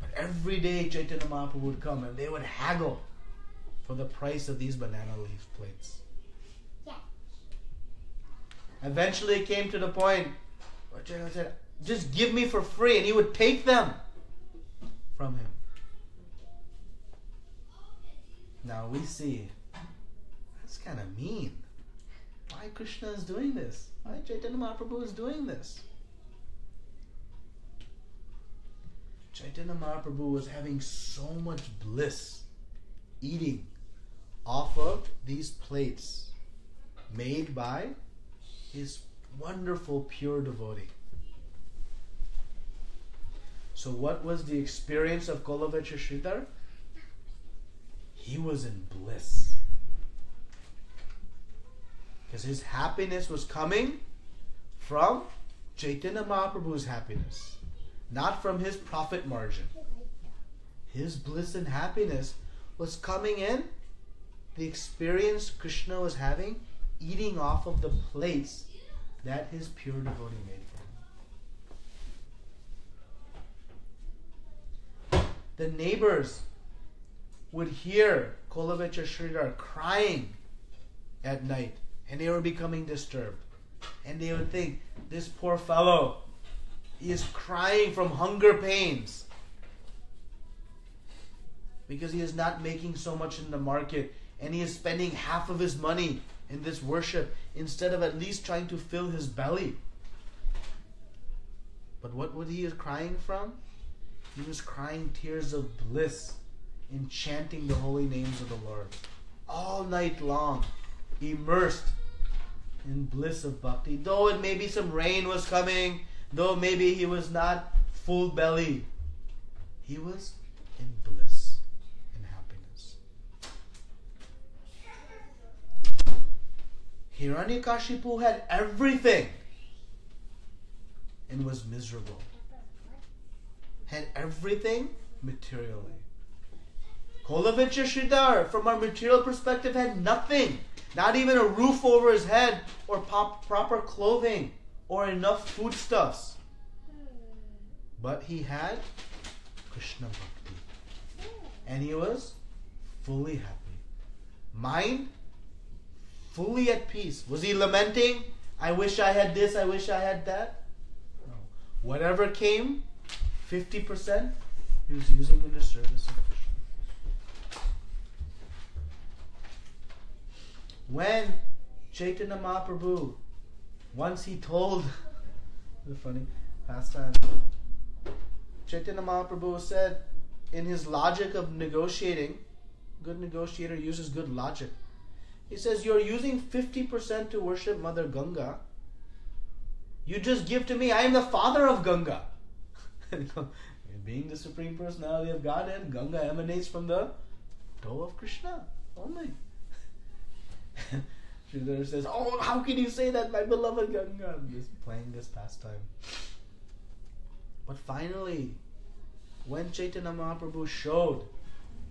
But every day Chaitanya Mahaprabhu would come and they would haggle for the price of these banana leaf plates. Eventually it came to the point where Chaitanya said, just give me for free, and he would take them from him. Now we see, that's kind of mean. Why Kṛṣṇa is doing this? Why Chaitanya Mahaprabhu is doing this? Chaitanya Mahaprabhu was having so much bliss eating off of these plates made by his wonderful pure devotee. So what was the experience of Kṛṣṇa? He was in bliss. Because his happiness was coming from Chaitanya Mahaprabhu's happiness, not from his profit margin. His bliss and happiness was coming in the experience Kṛṣṇa was having eating off of the plates that his pure devotee made for him. The neighbors would hear Kṛṣṇa crying at night, and they were becoming disturbed. And they would think, this poor fellow, he is crying from hunger pains because he is not making so much in the market, and he is spending half of his money in this worship instead of at least trying to fill his belly. But what was he crying from? He was crying tears of bliss in chanting the holy names of the Lord all night long, immersed in bliss of bhakti. Though it maybe some rain was coming, though maybe he was not full belly, he was in bliss, in happiness. Hiranyakashipu had everything and was miserable. Had everything materially. Kolavitya Sridhar, from our material perspective, had nothing. Not even a roof over his head, or proper clothing, or enough foodstuffs. But he had Krishna Bhakti. And he was fully happy. Mind fully at peace. Was he lamenting, I wish I had this, I wish I had that? No. Whatever came, 50%, he was using in the service of Krishna. When Chaitanya Mahaprabhu, once he told, the funny pastime, Chaitanya Mahaprabhu said, in his logic of negotiating, good negotiator uses good logic. He says, you're using 50% to worship Mother Ganga. You just give to me. I am the father of Ganga. Being the Supreme Personality of Godhead, Ganga emanates from the toe of Krishna only. Sridhar says, oh, how can you say that, my beloved Ganga? I'm just playing this pastime. But finally, when Chaitanya Mahaprabhu showed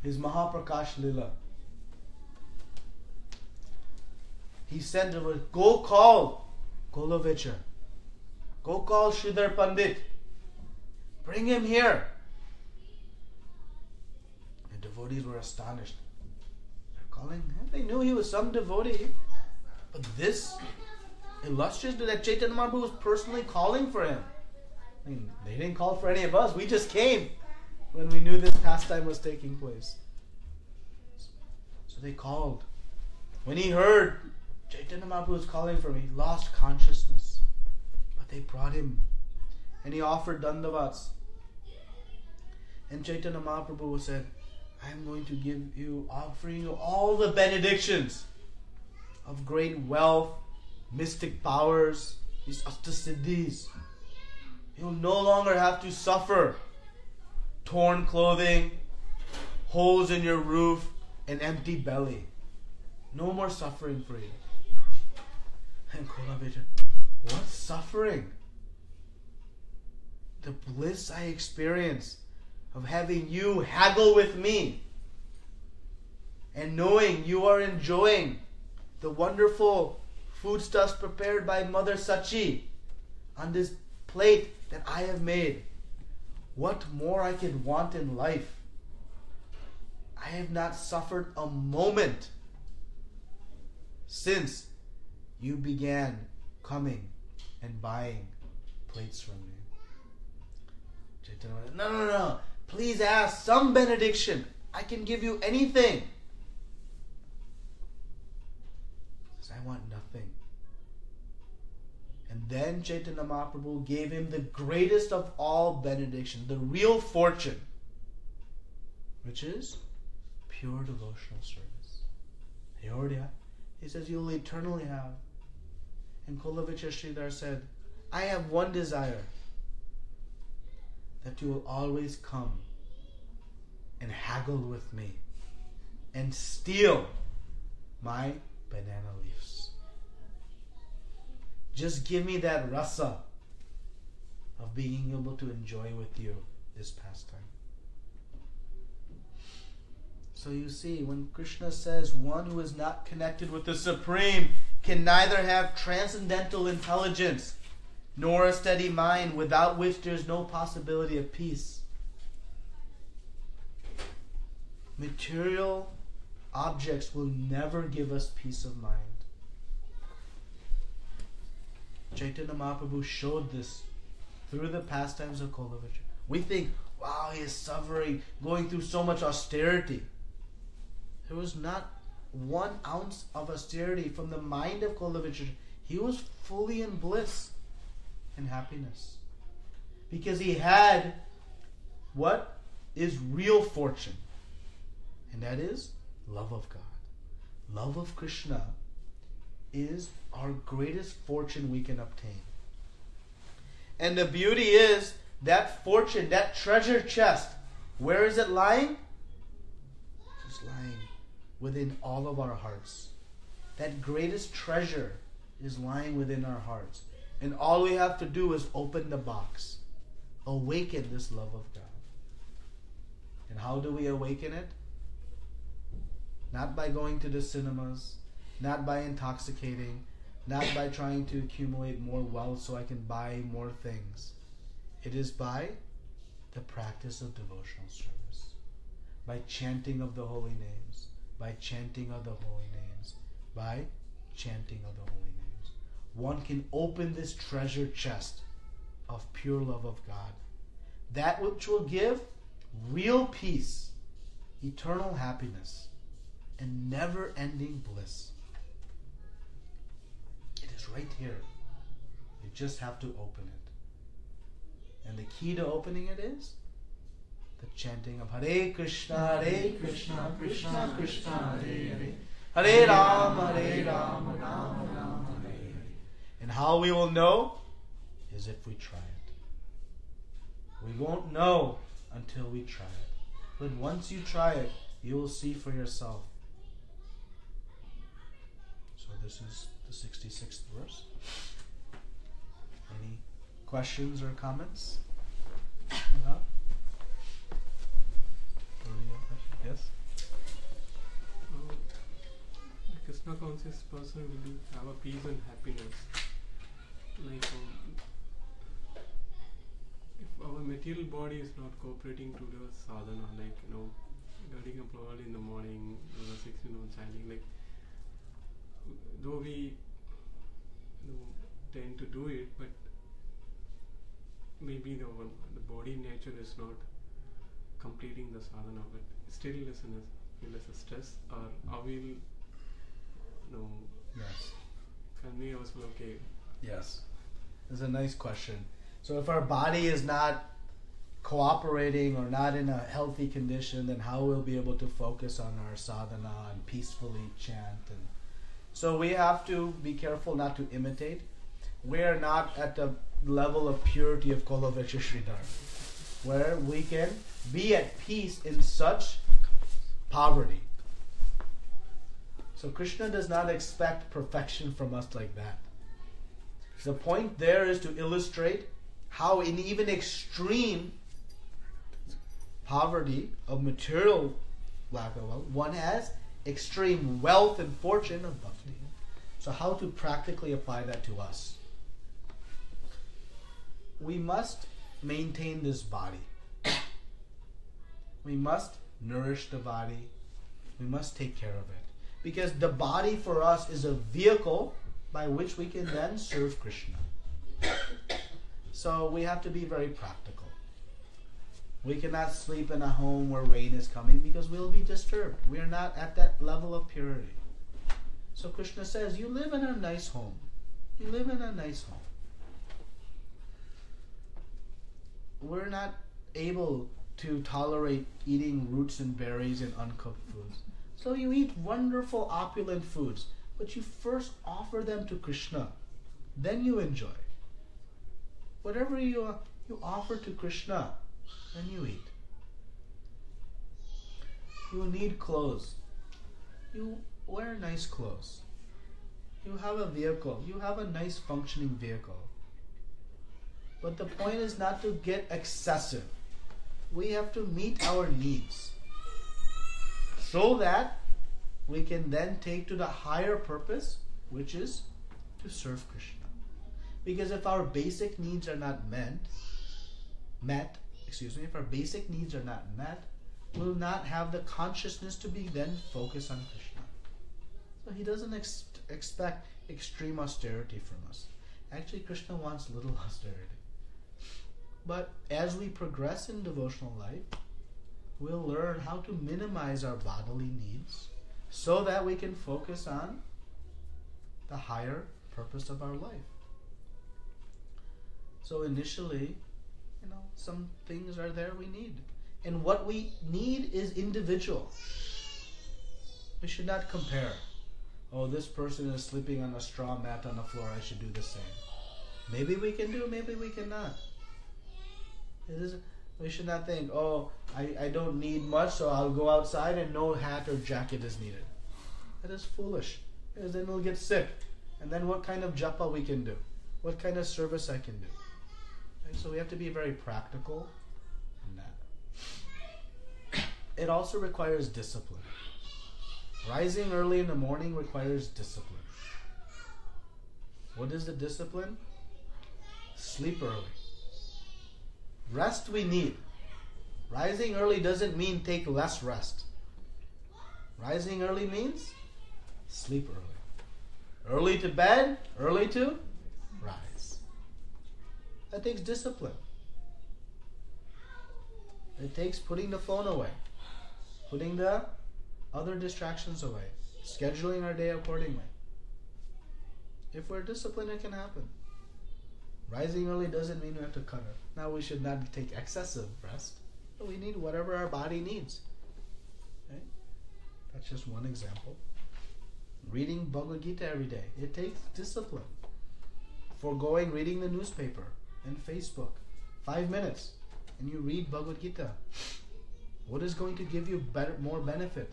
his Mahaprakash Lila, he sent over, go call Kolavitya. Go call Sridhar Pandit. Bring him here. The devotees were astonished. They're calling him. They knew he was some devotee. But this illustrious, that Chaitanya Mahaprabhu was personally calling for him. I mean, they didn't call for any of us. We just came when we knew this pastime was taking place. So they called. When he heard Chaitanya Mahaprabhu was calling for him, he lost consciousness. But they brought him. And he offered dandavats. And Chaitanya Mahaprabhu said, I am going to offering you all the benedictions of great wealth, mystic powers, these astasiddhis. You'll no longer have to suffer torn clothing, holes in your roof, an empty belly. No more suffering for you. And Kolavitya, what suffering? The bliss I experience of having you haggle with me and knowing you are enjoying the wonderful foodstuffs prepared by Mother Sachi on this plate that I have made. What more I could want in life? I have not suffered a moment since you began coming and buying plates from me. Chaitanya, no. Please ask some benediction. I can give you anything. He says, I want nothing. And then Chaitanya Mahaprabhu gave him the greatest of all benediction, the real fortune, which is pure devotional service. You already have. He says, you'll eternally have. And Kolavitya Sridhar said, I have one desire, that you will always come and haggle with me and steal my banana leaves. Just give me that rasa of being able to enjoy with you this pastime. So you see, when Krishna says one who is not connected with the Supreme can neither have transcendental intelligence nor a steady mind, without which there is no possibility of peace. Material objects will never give us peace of mind. Chaitanya Mahaprabhu showed this through the pastimes of Kolavitya. We think, wow, he is suffering, going through so much austerity. There was not 1 ounce of austerity from the mind of Kolavitya. He was fully in bliss and happiness. Because he had what is real fortune. And that is love of God. Love of Krishna is our greatest fortune we can obtain. And the beauty is that fortune, that treasure chest, where is it lying? It's lying within all of our hearts. That greatest treasure is lying within our hearts. And all we have to do is open the box. Awaken this love of God. And how do we awaken it? Not by going to the cinemas, not by intoxicating, not by trying to accumulate more wealth so I can buy more things. It is by the practice of devotional service, by chanting of the holy names, by chanting of the holy names, by chanting of the holy names. One can open this treasure chest of pure love of God, that which will give real peace, eternal happiness, and never-ending bliss. It is right here. You just have to open it. And the key to opening it is the chanting of Hare Kṛṣṇa, Hare Kṛṣṇa, Kṛṣṇa Kṛṣṇa, Hare Hare, Hare Rama, Hare Rama, Rama Rama, Hare Hare. And how we will know is if we try it. We won't know until we try it. But once you try it, you will see for yourself. So this is the 66th verse. Any questions or comments? Yes? The Kṛṣṇa conscious person will have a peace and happiness. Like if our material body is not cooperating to the sadhana, like getting up early in the morning, 6 chanting, like though we tend to do it, but maybe the body nature is not completing the sadhana, but still feel as a stress, or are we Yes. Can we also okay? Yes. This is a nice question. So if our body is not cooperating or not in a healthy condition, then how we'll be able to focus on our sadhana and peacefully chant. And so we have to be careful not to imitate. We are not at the level of purity of Kolavecha Sridhar, where we can be at peace in such poverty. So Kṛṣṇa does not expect perfection from us like that. The point there is to illustrate how in even extreme poverty of material lack of wealth, one has extreme wealth and fortune of bhakti. So how to practically apply that to us? We must maintain this body. We must nourish the body. We must take care of it. Because the body for us is a vehicle by which we can then serve Kṛṣṇa. So we have to be very practical. We cannot sleep in a home where rain is coming because we'll be disturbed. We are not at that level of purity. So Kṛṣṇa says, you live in a nice home. You live in a nice home. We're not able to tolerate eating roots and berries and uncooked foods. So you eat wonderful opulent foods, but you first offer them to Kṛṣṇa. Then you enjoy. Whatever you offer to Kṛṣṇa, then you eat. You need clothes. You wear nice clothes. You have a vehicle. You have a nice functioning vehicle. But the point is not to get excessive. We have to meet our needs, so that we can then take to the higher purpose, which is to serve Kṛṣṇa. Because if our basic needs are not if our basic needs are not met, we'll not have the consciousness to be then focused on Kṛṣṇa. So he doesn't expect extreme austerity from us. Actually, Kṛṣṇa wants little austerity. But as we progress in devotional life, we'll learn how to minimize our bodily needs so that we can focus on the higher purpose of our life. So initially, some things are there we need. And what we need is individual. We should not compare. Oh, this person is sleeping on a straw mat on the floor, I should do the same. Maybe we can do, maybe we cannot. We should not think, oh, I don't need much, so I'll go outside and no hat or jacket is needed. That is foolish. Because then we'll get sick. And then what kind of japa we can do? What kind of service I can do? And so we have to be very practical in that. It also requires discipline. Rising early in the morning requires discipline. What is the discipline? Sleep early. Rest we need. Rising early doesn't mean take less rest. Rising early means sleep early. Early to bed, early to rise. That takes discipline. It takes putting the phone away, putting the other distractions away, scheduling our day accordingly. If we're disciplined, it can happen. Rising early doesn't mean we have to cut it. Now we should not take excessive rest, but we need whatever our body needs. Okay? That's just one example. Reading Bhagavad Gita every day. It takes discipline. Foregoing reading the newspaper and Facebook. 5 minutes and you read Bhagavad Gita. What is going to give you more benefit?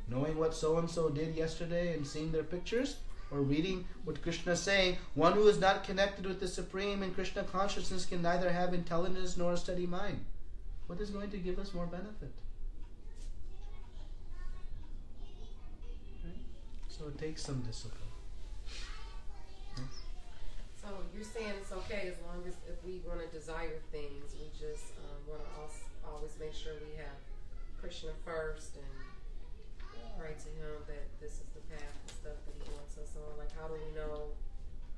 Knowing what so-and-so did yesterday and seeing their pictures? Or reading what Kṛṣṇa is saying, one who is not connected with the Supreme in Kṛṣṇa consciousness can neither have intelligence nor a steady mind. What is going to give us more benefit? Okay? So it takes some discipline. Yes? So you're saying it's okay as long as if we want to desire things, we just want to always make sure we have Kṛṣṇa first and pray to him that this is the path and stuff that he wants us on. Like, how do we know,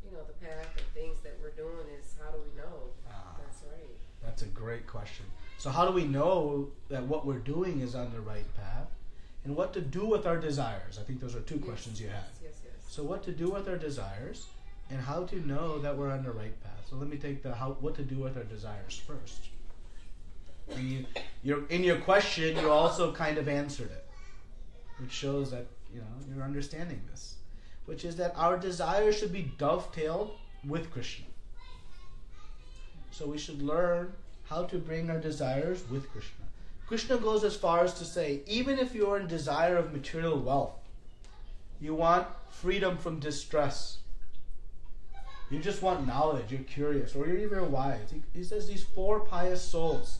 the path and things that we're doing is, how do we know that's right? That's a great question. So how do we know that what we're doing is on the right path? And what to do with our desires? I think those are two questions you had. Yes. So what to do with our desires and how to know that we're on the right path. So let me take what to do with our desires first. And in your question, you also kind of answered it, which shows that you're understanding this, which is that our desires should be dovetailed with Kṛṣṇa. So we should learn how to bring our desires with Kṛṣṇa. Kṛṣṇa goes as far as to say, even if you're in desire of material wealth, you want freedom from distress, you just want knowledge, you're curious, or you're even wise. He says these 4 pious souls,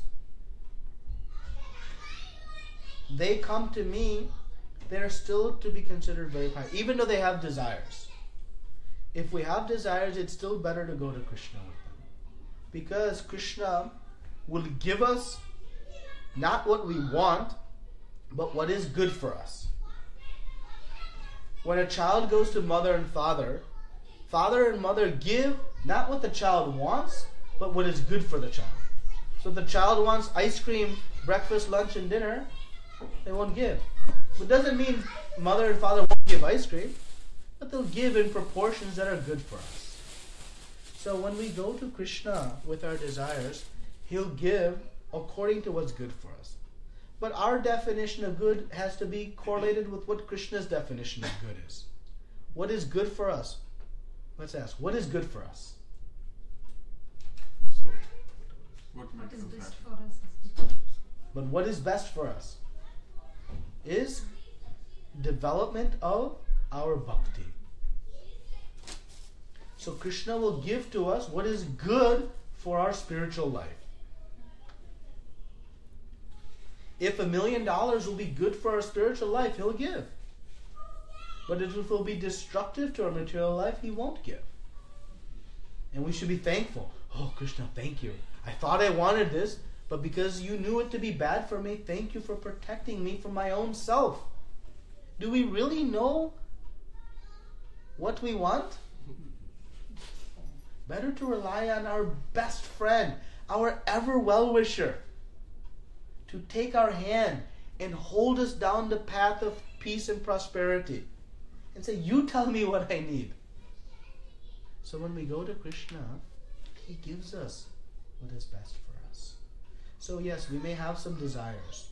they come to me, they're still to be considered very pious, even though they have desires. If we have desires, it's still better to go to Kṛṣṇa with them. Because Kṛṣṇa will give us not what we want, but what is good for us. When a child goes to mother and father and mother give not what the child wants, but what is good for the child. So if the child wants ice cream, breakfast, lunch, and dinner, they won't give. It doesn't mean mother and father won't give ice cream, but they'll give in proportions that are good for us. So when we go to Kṛṣṇa with our desires, He'll give according to what's good for us. But our definition of good has to be correlated with what Kṛṣṇa's definition of good is. What is good for us? Let's ask, what is good for us? So, what What makes is us best happy? for us? But what is best for us is development of our bhakti. So Kṛṣṇa will give to us what is good for our spiritual life. If $1 million will be good for our spiritual life, He'll give. But if it will be destructive to our material life, He won't give. And we should be thankful. Oh, Kṛṣṇa, thank you. I thought I wanted this, but because you knew it to be bad for me, thank you for protecting me from my own self. Do we really know what we want? Better to rely on our best friend, our ever well-wisher, to take our hand and hold us down the path of peace and prosperity and say, you tell me what I need. So when we go to Kṛṣṇa, He gives us what is best for us. So yes, we may have some desires.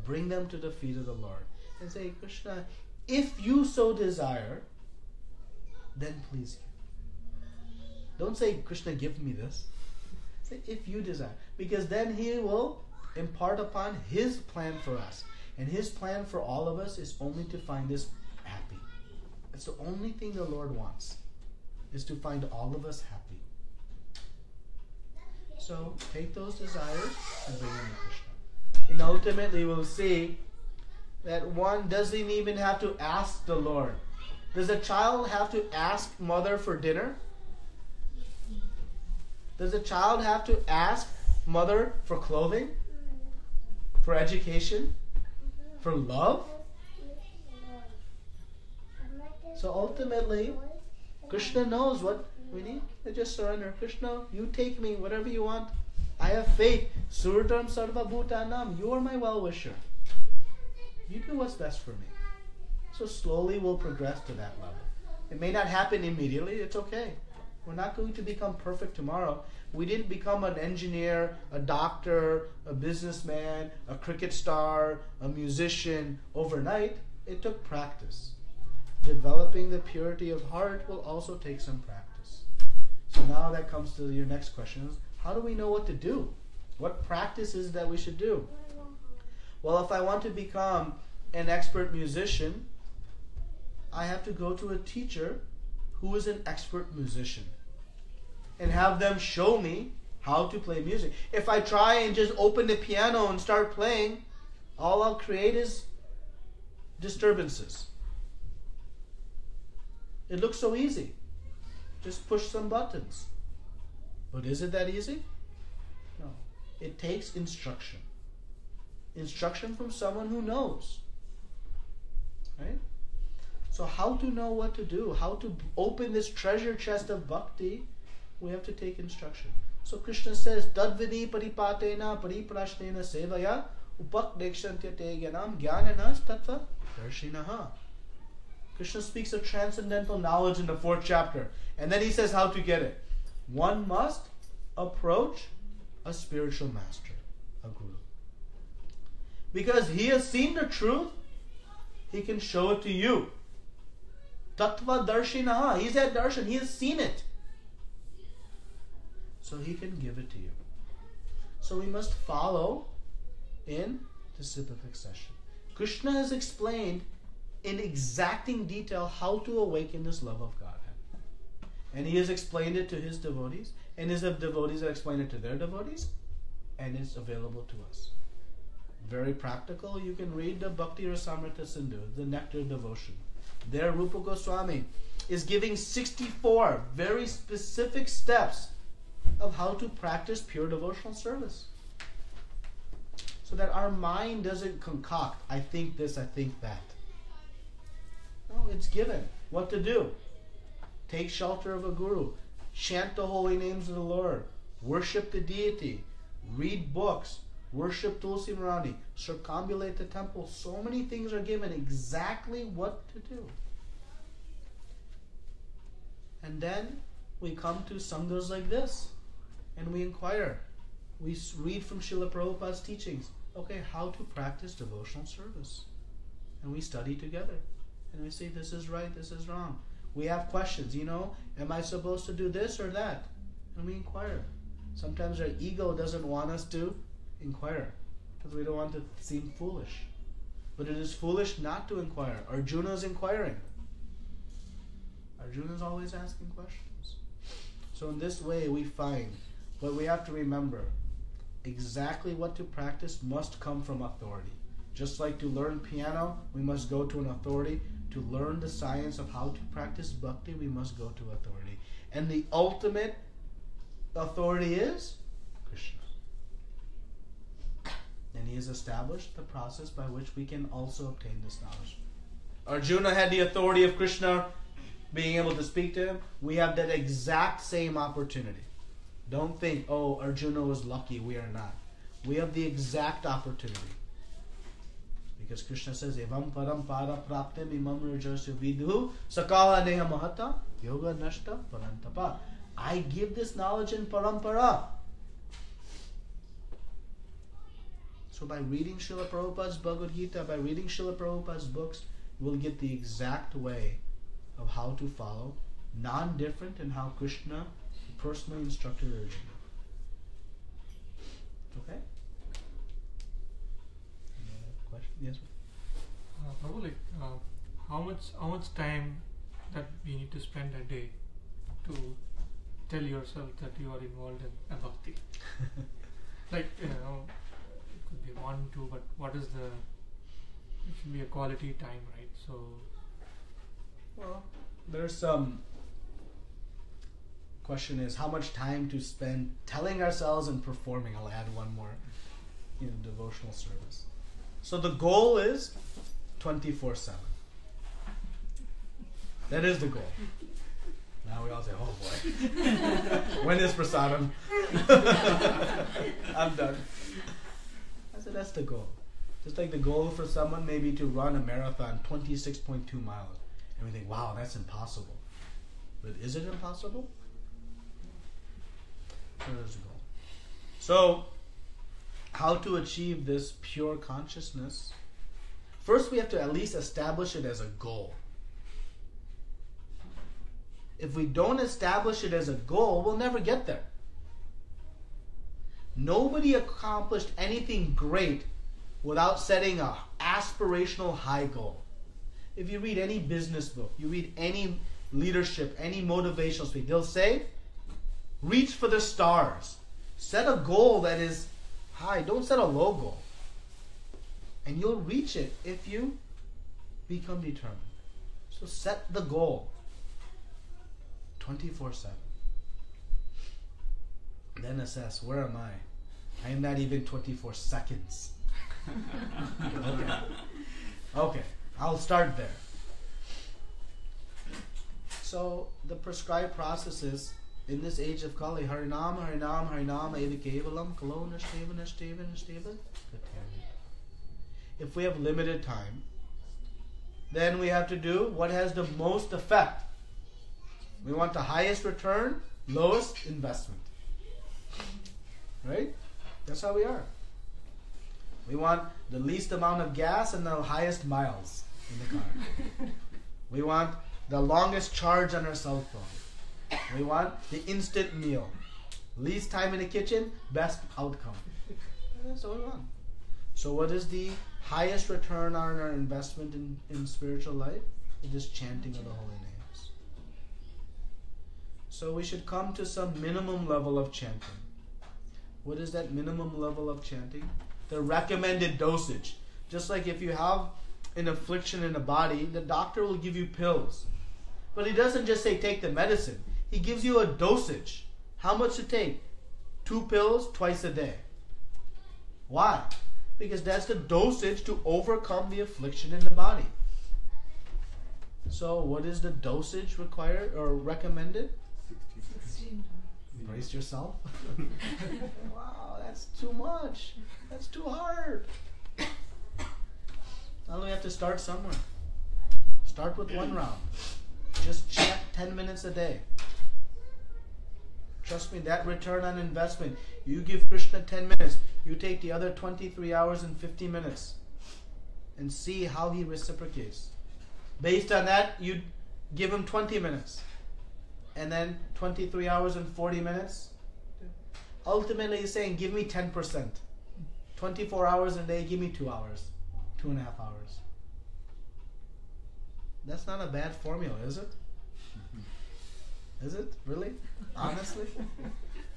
Bring them to the feet of the Lord and say, Kṛṣṇa, if you so desire, then please give. Don't say, Kṛṣṇa, give me this. Say, if you desire. Because then He will impart upon His plan for us. And His plan for all of us is only to find us happy. It's the only thing the Lord wants, is to find all of us happy. So take those desires and bring them to Kṛṣṇa. And ultimately we'll see that one doesn't even have to ask the Lord. Does a child have to ask mother for dinner? Does a child have to ask mother for clothing? For education? For love? So ultimately, Kṛṣṇa knows what we need. I just surrender. Kṛṣṇa, you take me, whatever you want. I have faith. Suratam sarva bhutanam. You are my well-wisher. You do what's best for me. So slowly we'll progress to that level. It may not happen immediately. It's okay. We're not going to become perfect tomorrow. We didn't become an engineer, a doctor, a businessman, a cricket star, a musician overnight. It took practice. Developing the purity of heart will also take some practice. So now that comes to your next question. How do we know what to do? What practices that we should do? Well, if I want to become an expert musician, I have to go to a teacher who is an expert musician and have them show me how to play music. If I try and just open the piano and start playing, all I'll create is disturbances. It looks so easy. Just push some buttons. But is it that easy? No. It takes instruction. Instruction from someone who knows. Right? So how to know what to do, how to open this treasure chest of bhakti, we have to take instruction. So Kṛṣṇa says, Tadvidi paripatena pariprashnena sevaya upakdekshantyate gyanam gyananas tattva darshinaha. Kṛṣṇa speaks of transcendental knowledge in the 4th chapter. And then he says how to get it. One must approach a spiritual master, a guru. Because he has seen the truth, he can show it to you. Tattva darshinaha. He's at darshan. He has seen it. So he can give it to you. So we must follow in disciplic session. Kṛṣṇa has explained in exacting detail how to awaken this love of Godhead. And he has explained it to his devotees, and his devotees have explained it to their devotees, and it's available to us. Very practical. You can read the Bhakti Rasamrita Sindhu, the Nectar Devotion. There Rupa Goswami is giving 64 very specific steps of how to practice pure devotional service. So that our mind doesn't concoct, I think this, I think that. No, it's given what to do. Take shelter of a guru. Chant the holy names of the Lord. Worship the deity. Read books. Worship Tulsi Marani. Circumambulate the temple. So many things are given exactly what to do. And then we come to sanghas like this and we inquire. We read from Srila Prabhupada's teachings. Okay, how to practice devotional service. And we study together. And we say, this is right, this is wrong. We have questions, am I supposed to do this or that? And we inquire. Sometimes our ego doesn't want us to inquire because we don't want to seem foolish. But it is foolish not to inquire. Arjuna is inquiring. Arjuna is always asking questions. So in this way we find, but we have to remember, exactly what to practice must come from authority. Just like to learn piano, we must go to an authority. To learn the science of how to practice bhakti, we must go to authority. And the ultimate authority is Kṛṣṇa. And he has established the process by which we can also obtain this knowledge. Arjuna had the authority of Kṛṣṇa being able to speak to him. We have that exact same opportunity. Don't think, Arjuna was lucky, we are not. We have the exact opportunity. Because Kṛṣṇa says, Evam param para praptem imam rajasya vidhu sakala neha mahata yoga nashta parantapa. I give this knowledge in parampara. So by reading Srila Prabhupada's Bhagavad Gita, by reading Srila Prabhupada's books, we'll get the exact way of how to follow, non-different in how Kṛṣṇa personally instructed Arjuna. Okay? Any other question? Yes. Prabhu, how much time that we need to spend a day to tell yourself that you are involved in a bhakti? Like, it could be 1, 2, but what is it should be a quality time, right? So, Well, there's some question is how much time to spend telling ourselves and performing. I'll add one more, devotional service. So the goal is 24/7. That is the goal. Now we all say, oh boy, when is prasadam? I'm done. I said, that's the goal. Just like the goal for someone maybe to run a marathon 26.2 miles. And we think, wow, that's impossible. But is it impossible? There's the goal. So, how to achieve this pure consciousness? First, we have to at least establish it as a goal. If we don't establish it as a goal, we'll never get there. Nobody accomplished anything great without setting an aspirational high goal. If you read any business book, you read any leadership, any motivational speak, they'll say, reach for the stars. Set a goal that is high. Don't set a low goal. And you'll reach it if you become determined. So set the goal 24/7. Then assess, where am I? I am not even 24 seconds. Okay, I'll start there. So the prescribed process is, in this age of Kali, Harinam, Harinam, Harinam, Eva Kevalam, Kalo, Nashteva, Nashteva, Nashteva. If we have limited time, then we have to do what has the most effect. We want the highest return, lowest investment. Right? That's how we are. We want the least amount of gas and the highest miles in the car. We want the longest charge on our cell phone. We want the instant meal. Least time in the kitchen, best outcome. That's what we want. So what is the highest return on our investment in spiritual life? It is chanting of the holy names. So we should come to some minimum level of chanting. What is that minimum level of chanting? The recommended dosage. Just like if you have an affliction in the body, the doctor will give you pills. But he doesn't just say take the medicine. He gives you a dosage. How much to take? 2 pills twice a day. Why? Because that's the dosage to overcome the affliction in the body. So what is the dosage required or recommended? 16. Brace yourself. Wow, that's too much. That's too hard. Now we have to start somewhere. Start with 1 round. Just chant 10 minutes a day. Trust me, that return on investment. You give Kṛṣṇa 10 minutes. You take the other 23 hours and 50 minutes. And see how he reciprocates. Based on that, you give him 20 minutes. And then 23 hours and 40 minutes. Ultimately, he's saying, give me 10%. 24 hours a day, give me 2 hours. 2.5 hours. That's not a bad formula, is it? Is it? Really? Honestly?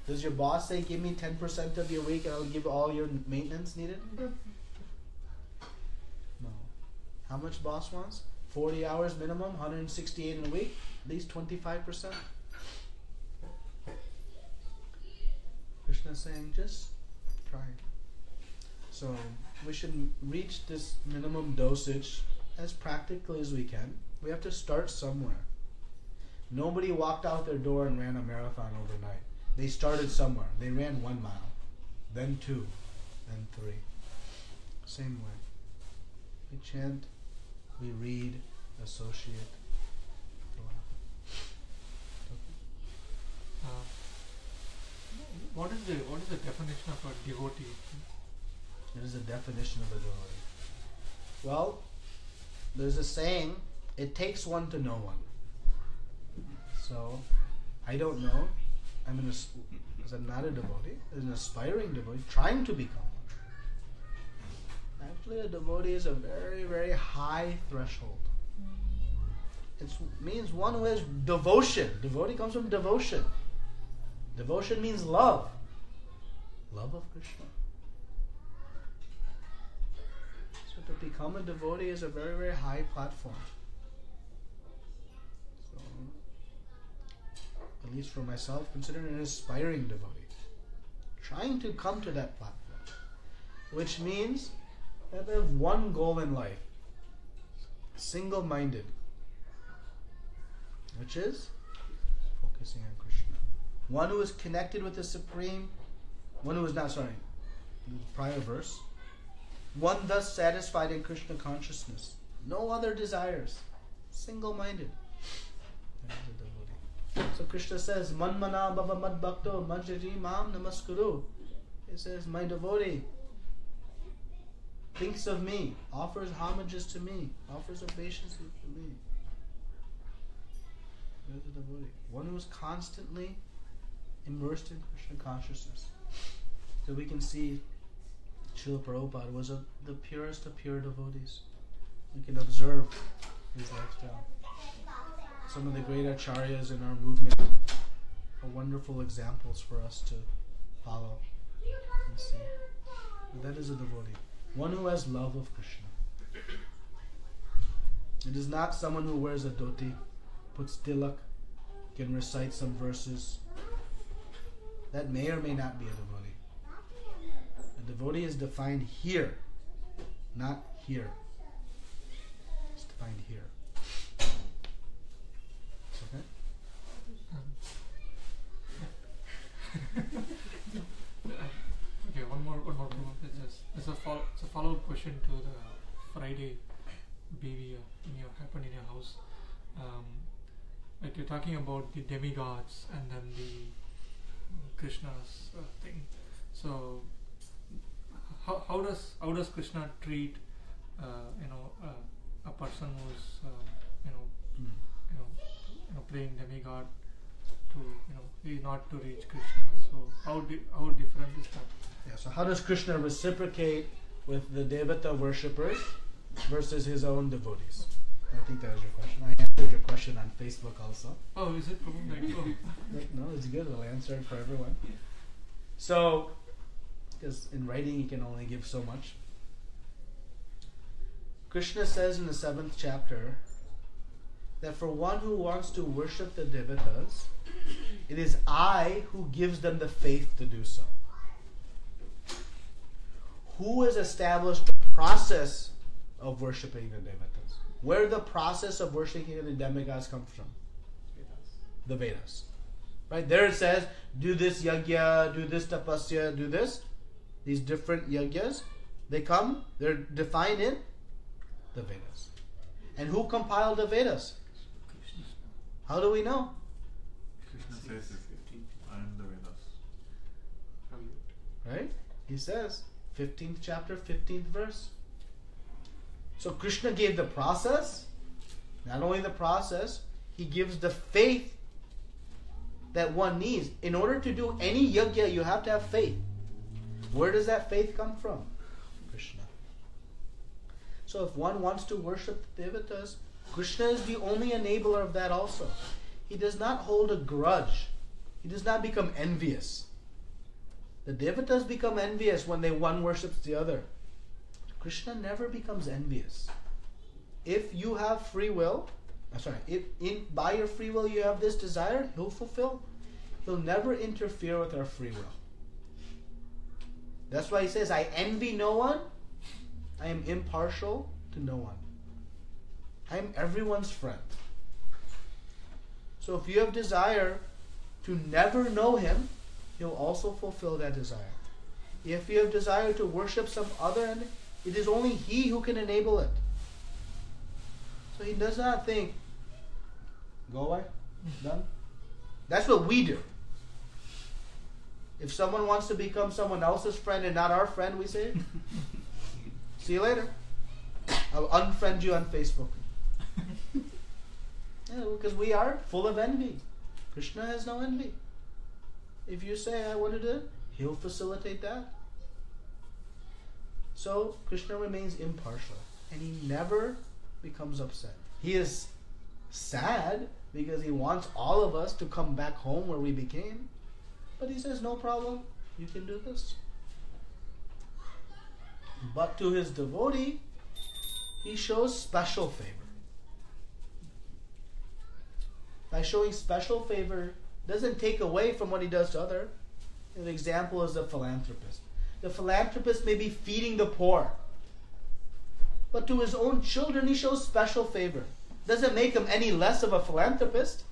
Does your boss say, give me 10% of your week and I'll give all your maintenance needed? No. How much boss wants? 40 hours minimum, 168 in a week, at least 25%. Kṛṣṇa is saying, just try. So we should reach this minimum dosage as practically as we can. We have to start somewhere. Nobody walked out their door and ran a marathon overnight. They started somewhere. They ran 1 mile, then 2, then 3. Same way. We chant, we read, associate. What is the definition of a devotee? What is the definition of a devotee? Well, there's a saying, it takes one to know one. So, I don't know. I'm not a devotee. I'm an aspiring devotee, trying to become one. Actually, a devotee is a very, very high threshold. It means one who has devotion. Devotee comes from devotion. Devotion means love. Love of Krishna. So to become a devotee is a very, very high platform. So, at least for myself, consider an aspiring devotee. Trying to come to that platform. Which means that they have one goal in life. Single-minded. Which is focusing on Krishna. One who is connected with the Supreme. One who is not, prior verse. One thus satisfied in Krishna consciousness. No other desires. Single-minded. That is a devotee. So Krishna says, Manmana bhava mad bhakto manjari mam namaskuru. He says, my devotee thinks of me, offers homages to me, offers obeisances to me. There's a devotee. One who is constantly immersed in Krishna consciousness. So we can see Srila Prabhupada was the purest of pure devotees. We can observe his lifestyle. Some of the great acharyas in our movement are wonderful examples for us to follow and see. But that is a devotee. One who has love of Krishna. It is not someone who wears a dhoti, puts tilak, can recite some verses. That may or may not be a devotee. A devotee is defined here, not here. It's defined here. Okay? Okay, one more problem. It's a follow-up question to the Friday baby happened in your house. Like you're talking about the demigods and then the Krishna's thing. So how does Krishna treat a person who's playing demigod to not to reach Krishna? So how different is that? Yeah. So how does Krishna reciprocate with the devata worshippers versus his own devotees? I think that was your question. I answered your question on Facebook also. Oh, is it? No, it's good. I'll answer it for everyone. So, because in writing you can only give so much. Krishna says in the 7th chapter that for one who wants to worship the devatas, it is I who gives them the faith to do so. Who has established the process of worshipping the devatas? Where the process of worshipping the demigods comes from? The Vedas. Right? There it says, do this yajna, do this tapasya, do this. These different yajnas, they're defined in the Vedas. And who compiled the Vedas? How do we know? Krishna says, I am the Vedas. Right? He says, 15th chapter, 15th verse. So Krishna gave the process. Not only the process, he gives the faith that one needs. In order to do any yajna, you have to have faith. Where does that faith come from? Krishna. So if one wants to worship the devatas, Krishna is the only enabler of that also. He does not hold a grudge. He does not become envious. The devatas become envious when one worships the other. Krishna never becomes envious. If you have free will, by your free will you have this desire, he'll fulfill. He'll never interfere with our free will. That's why he says, I envy no one. I am impartial to no one. I am everyone's friend. So if you have desire to never know him, he'll also fulfill that desire. If you have desire to worship some other entity, it is only he who can enable it. So he does not think, go away, done. That's what we do. If someone wants to become someone else's friend and not our friend, we say, see you later. I'll unfriend you on Facebook. Yeah, because we are full of envy. Krishna has no envy. If you say, I want to do it, he'll facilitate that. So Krishna remains impartial and he never becomes upset. He is sad because he wants all of us to come back home where we became. But he says, no problem, you can do this. But to his devotee, he shows special favor. By showing special favor, doesn't take away from what he does to others. An example is the philanthropist. The philanthropist may be feeding the poor, but to his own children he shows special favor. Doesn't make him any less of a philanthropist.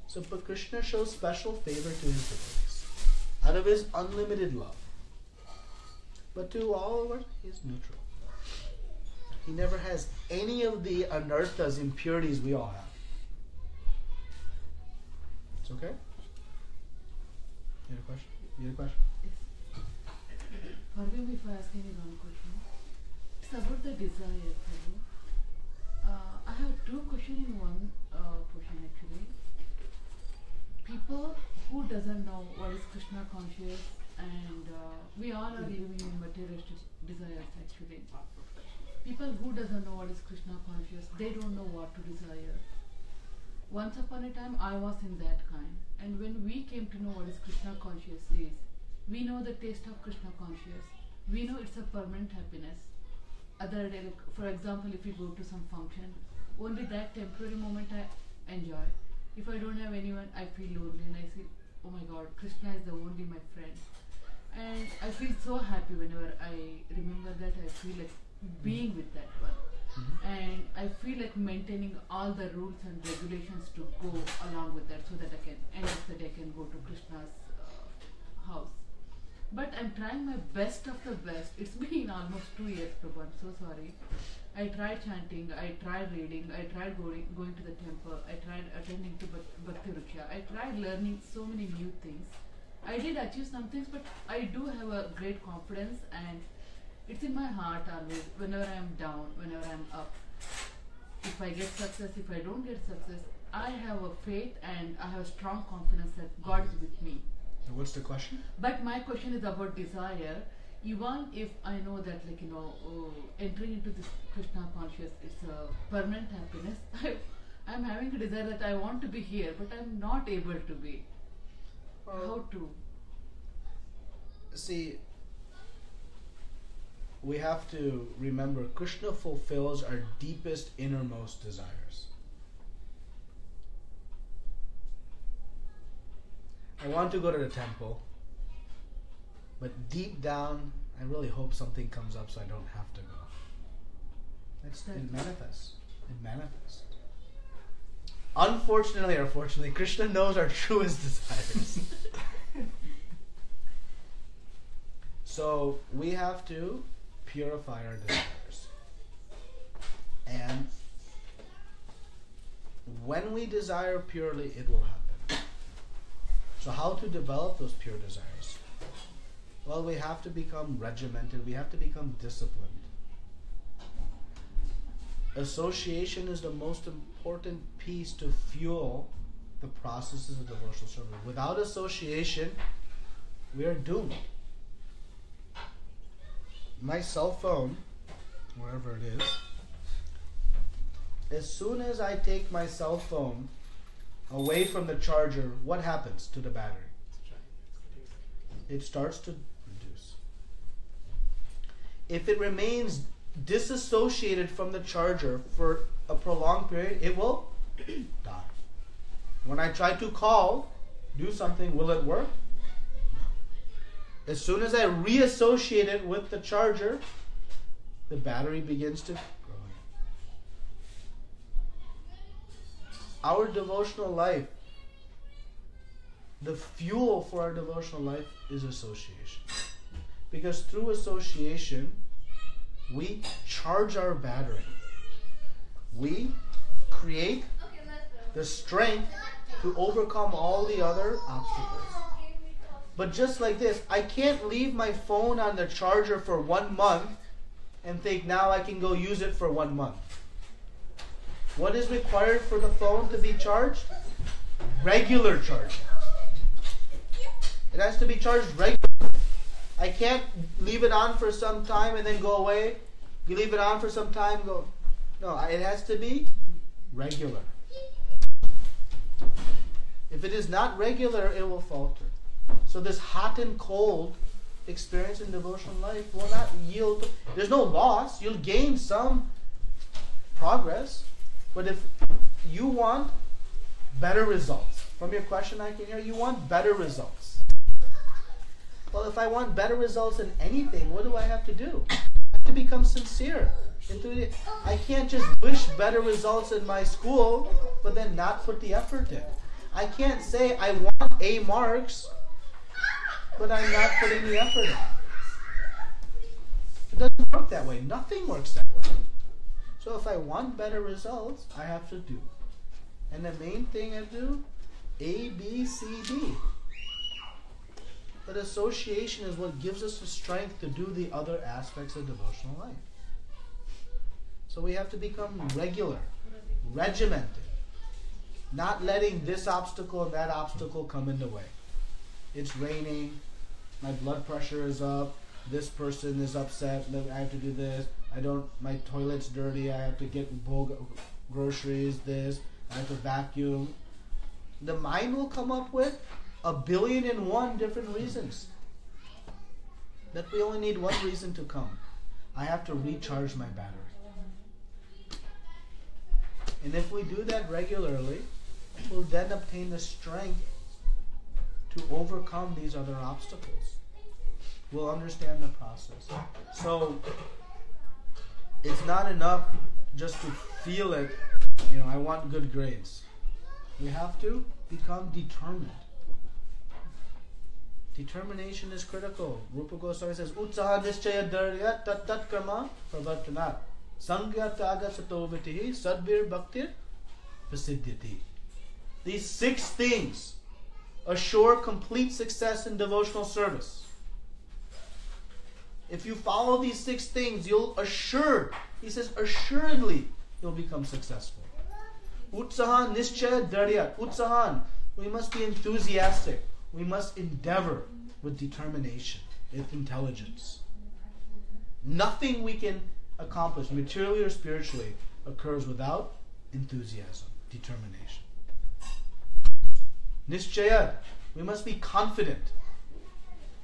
So, but Kṛṣṇa shows special favor to his devotees out of his unlimited love. But to all of us, he's neutral. He never has any of the anarthas, impurities we all have. It's okay? You had a question? Forgive me for asking you one question. It's about the desire, Prabhu. I have two questions in one question actually. People who doesn't know what is Kṛṣṇa conscious, and we all are living in materialistic desires actually. People who doesn't know what is Kṛṣṇa conscious, they don't know what to desire. Once upon a time I was in that kind, and when we came to know what is Kṛṣṇa conscious is, we know the taste of Kṛṣṇa conscious. We know it's a permanent happiness. Other day, like, for example, if we go to some function, only that temporary moment I enjoy. If I don't have anyone, I feel lonely and I say, oh my God, Kṛṣṇa is the only my friend. And I feel so happy whenever I remember that. I feel like being with that one. And I feel like maintaining all the rules and regulations to go along with that, so that I can end of the day I can go to Kṛṣṇa's house. But I'm trying my best of the best. It's been almost 2 years, Prabhu. I'm so sorry. I tried chanting, I tried reading, I tried going to the temple, I tried attending to Bhakti Ruksha, I tried learning so many new things. I did achieve some things, but I do have a great confidence, and it's in my heart always, whenever I'm down, whenever I'm up. If I get success, if I don't get success, I have a faith and I have strong confidence that God is with me. So what's the question? But my question is about desire. Even if I know that, like, entering into this Kṛṣṇa conscious, it's a permanent happiness, I'm having a desire that I want to be here, but I'm not able to be. How to? See, we have to remember Kṛṣṇa fulfills our deepest, innermost desires. I want to go to the temple, but deep down, I really hope something comes up so I don't have to go. It manifests. It manifests. Unfortunately or fortunately, Kṛṣṇa knows our truest desires. So we have to purify our desires. And when we desire purely, it will happen. So how to develop those pure desires? Well, we have to become regimented. We have to become disciplined. Association is the most important piece to fuel the processes of devotional service. Without association, we are doomed. My cell phone, wherever it is, as soon as I take my cell phone away from the charger, what happens to the battery? It starts to reduce. If it remains disassociated from the charger for a prolonged period, it will die. When I try to call, do something, will it work? No. As soon as I reassociate it with the charger, the battery begins to grow. Our devotional life, the fuel for our devotional life is association. Because through association, we charge our battery. We create the strength to overcome all the other obstacles. But just like this, I can't leave my phone on the charger for 1 month and think now I can go use it for 1 month. What is required for the phone to be charged? Regular charging. It has to be charged regularly. I can't leave it on for some time and then go away. You leave it on for some time, go. No, it has to be regular. If it is not regular, it will falter. So this hot and cold experience in devotional life will not yield. There's no loss. You'll gain some progress. But if you want better results, from your question I can hear, you want better results. Well, if I want better results in anything, what do I have to do? I have to become sincere. I can't just wish better results in my school, but then not put the effort in. I can't say I want A marks, but I'm not putting the effort in. It doesn't work that way. Nothing works that way. So if I want better results, I have to do. And the main thing I do, A, B, C, D. But association is what gives us the strength to do the other aspects of devotional life. So we have to become regular, regimented, not letting this obstacle and that obstacle come in the way. It's raining, my blood pressure is up, this person is upset, I have to do this, my toilet's dirty, I have to get groceries, this, I have to vacuum. The mind will come up with 1,000,000,001 different reasons. That we only need one reason to come. I have to recharge my battery. And if we do that regularly, we'll then obtain the strength to overcome these other obstacles. We'll understand the process. So, it's not enough just to feel it, I want good grades. We have to become determined. Determination is critical. Rupa Goswami says, Utsaha nischaya dharya tat tat karma pravartanat. Sangya tyaga sato vitihi sadbir bhaktir prasiddhyati. These 6 things assure complete success in devotional service. If you follow these 6 things, he says, assuredly, you'll become successful. Utsahan nischaya dharya. Utsahan, we must be enthusiastic. We must endeavor with determination, with intelligence. Nothing we can accomplish, materially or spiritually, occurs without enthusiasm, determination. Nischaya, we must be confident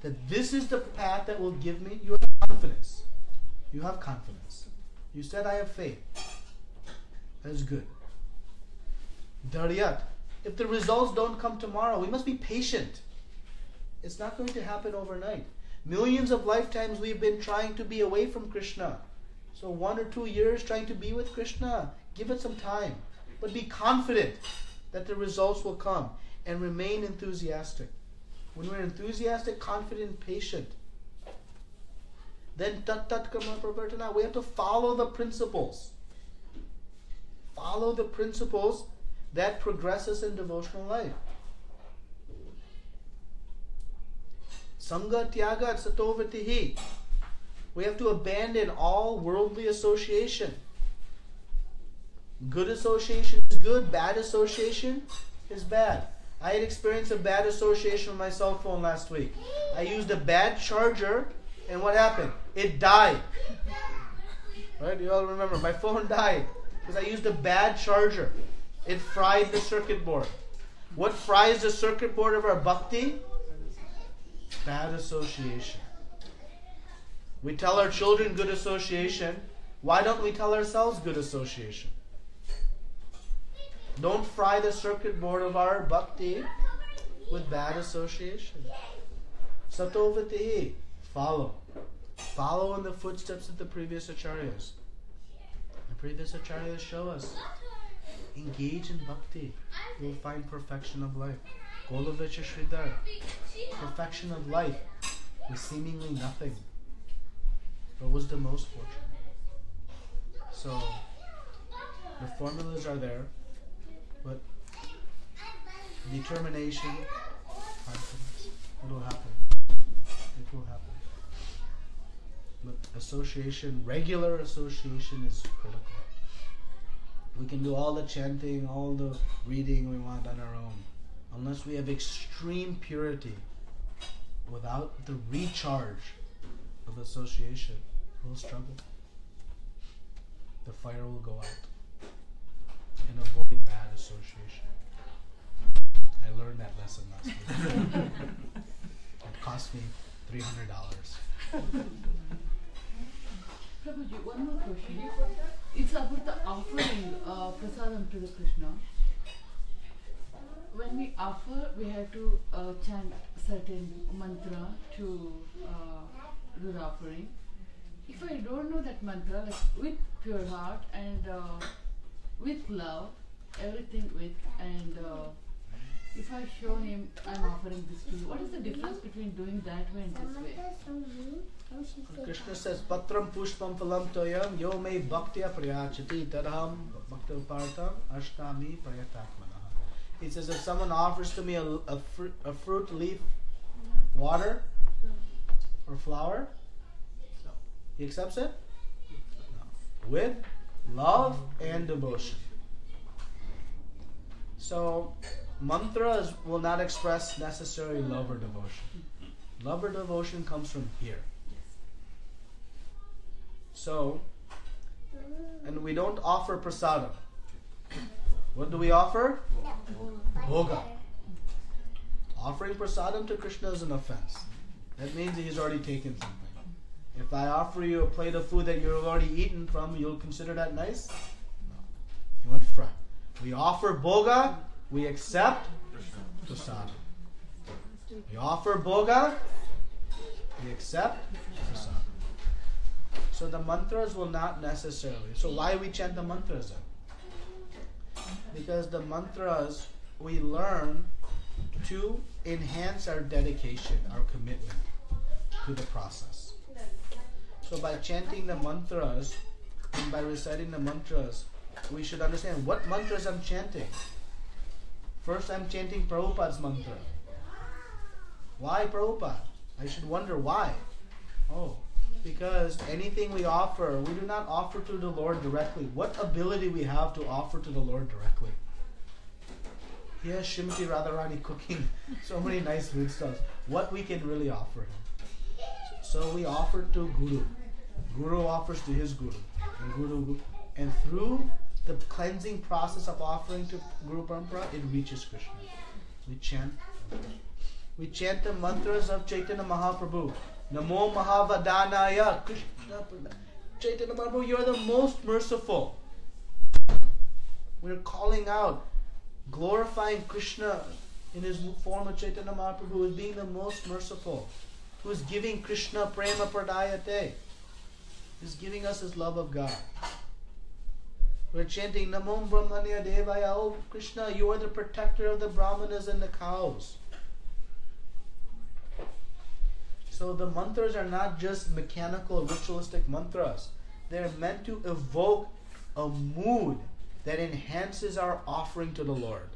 that this is the path that will give me. You have confidence. You have confidence. You said, I have faith. That is good. Dharyat. If the results don't come tomorrow, we must be patient. It's not going to happen overnight. Millions of lifetimes we've been trying to be away from Kṛṣṇa. So 1 or 2 years trying to be with Kṛṣṇa. Give it some time. But be confident that the results will come. And remain enthusiastic. When we're enthusiastic, confident, patient, then tat tat karma pravartana. We have to follow the principles. Follow the principles that progress us in devotional life. Sangha tyaga sato vitihi. We have to abandon all worldly association. Good association is good, bad association is bad. I had experienced a bad association with my cell phone last week. I used a bad charger, and what happened? It died. Right? You all remember, my phone died because I used a bad charger. It fried the circuit board. What fries the circuit board of our bhakti? Bad association. We tell our children good association. Why don't we tell ourselves good association? Don't fry the circuit board of our bhakti with bad association. Satovati. Follow. Follow in the footsteps of the previous acharyas. The previous acharyas show us. Engage in bhakti. You will find perfection of life. Golovacha Sridhar. Perfection of life with seemingly nothing. But was the most fortunate. So, the formulas are there. But determination, confidence, it will happen. It will happen. But association, regular association is critical. We can do all the chanting, all the reading we want on our own. Unless we have extreme purity, without the recharge of association, we'll struggle. The fire will go out. and avoid bad association. I learned that lesson last week. It cost me $300. Prabhuji, one more question. It's about the offering prasadam to the Krishna. When we offer, we have to chant certain mantra to do the offering. If I don't know that mantra, like with pure heart and with love, everything with, and if I show him I'm offering this to you, what is the difference between doing that way and this way? Krishna says, Patram pushpam phalam toyam yo me bhaktya prayachati tadham bhakta partam ashtami prayatakmanaha. He says, if someone offers to me a fruit, leaf, water, or flower, he accepts it? No. With love and devotion. So, mantras will not express necessarily love or devotion. Love or devotion comes from here. So, and we don't offer prasadam. What do we offer? Bhoga. Offering prasadam to Krishna is an offense. That means he's already taken something. If I offer you a plate of food that you've already eaten from, you'll consider that nice? No. You want fry. We offer bhoga, we accept prasadam. We offer bhoga, we accept prasadam. So the mantras will not necessarily. So why we chant the mantras then? Because the mantras we learn to enhance our dedication, our commitment to the process. So by chanting the mantras and by reciting the mantras, we should understand what mantras I'm chanting. First I'm chanting Prabhupada's mantra. Why Prabhupada? I should wonder why. Oh, because anything we offer, we do not offer to the Lord directly. What ability we have to offer to the Lord directly? Yes, Srimati Radharani cooking so many nice food stuff. What we can really offer him? So we offer to Guru. Guru offers to his Guru. And through the cleansing process of offering to Guru Parampara, it reaches Krishna. We chant the mantras of Chaitanya Mahaprabhu. Namo Mahavadanaya Krishna. Chaitanya Mahaprabhu, you are the most merciful. We're calling out, glorifying Krishna in his form of Chaitanya Mahaprabhu as being the most merciful, who is giving Krishna prema pradayate, is giving us his love of God. We're chanting Namo Brahmanya Devaya. Oh Krishna, you are the protector of the brahmanas and the cows. So the mantras are not just mechanical, ritualistic mantras. They're meant to evoke a mood that enhances our offering to the Lord.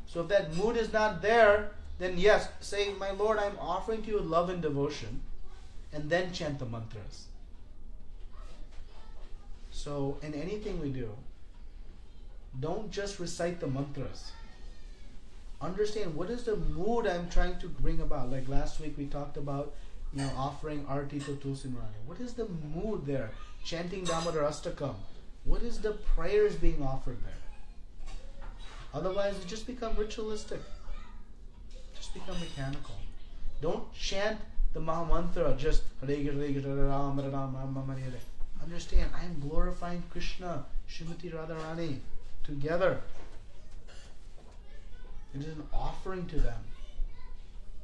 So if that mood is not there, then yes, say, my Lord, I'm offering to you love and devotion, and then chant the mantras. So in anything we do, don't just recite the mantras. Understand what is the mood I'm trying to bring about. Like last week we talked about, offering arti to Tulsi Marani. What is the mood there? Chanting Damodar Astakam. What is the prayers being offered there? Otherwise it just becomes ritualistic. Just become mechanical. Don't chant the Mahamantra just understand, I am glorifying Krishna, Srimati Radharani together. It is an offering to them.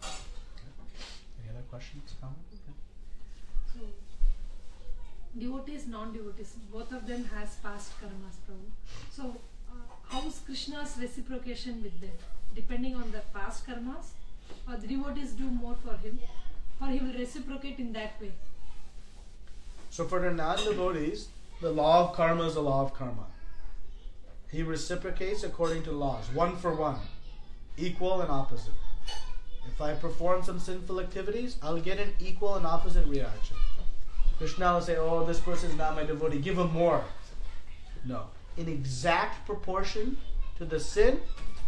Any other questions, comments? So, devotees, non-devotees, both of them has past karmas, Prabhu. So, how is Krishna's reciprocation with them? Depending on the past karmas, or the devotees do more for him, or he will reciprocate in that way? So for the non-devotees, the law of karma is the law of karma. He reciprocates according to laws, one for one, equal and opposite. If I perform some sinful activities, I'll get an equal and opposite reaction. Krishna will say, oh, this person is not my devotee, give him more. No. In exact proportion to the sin,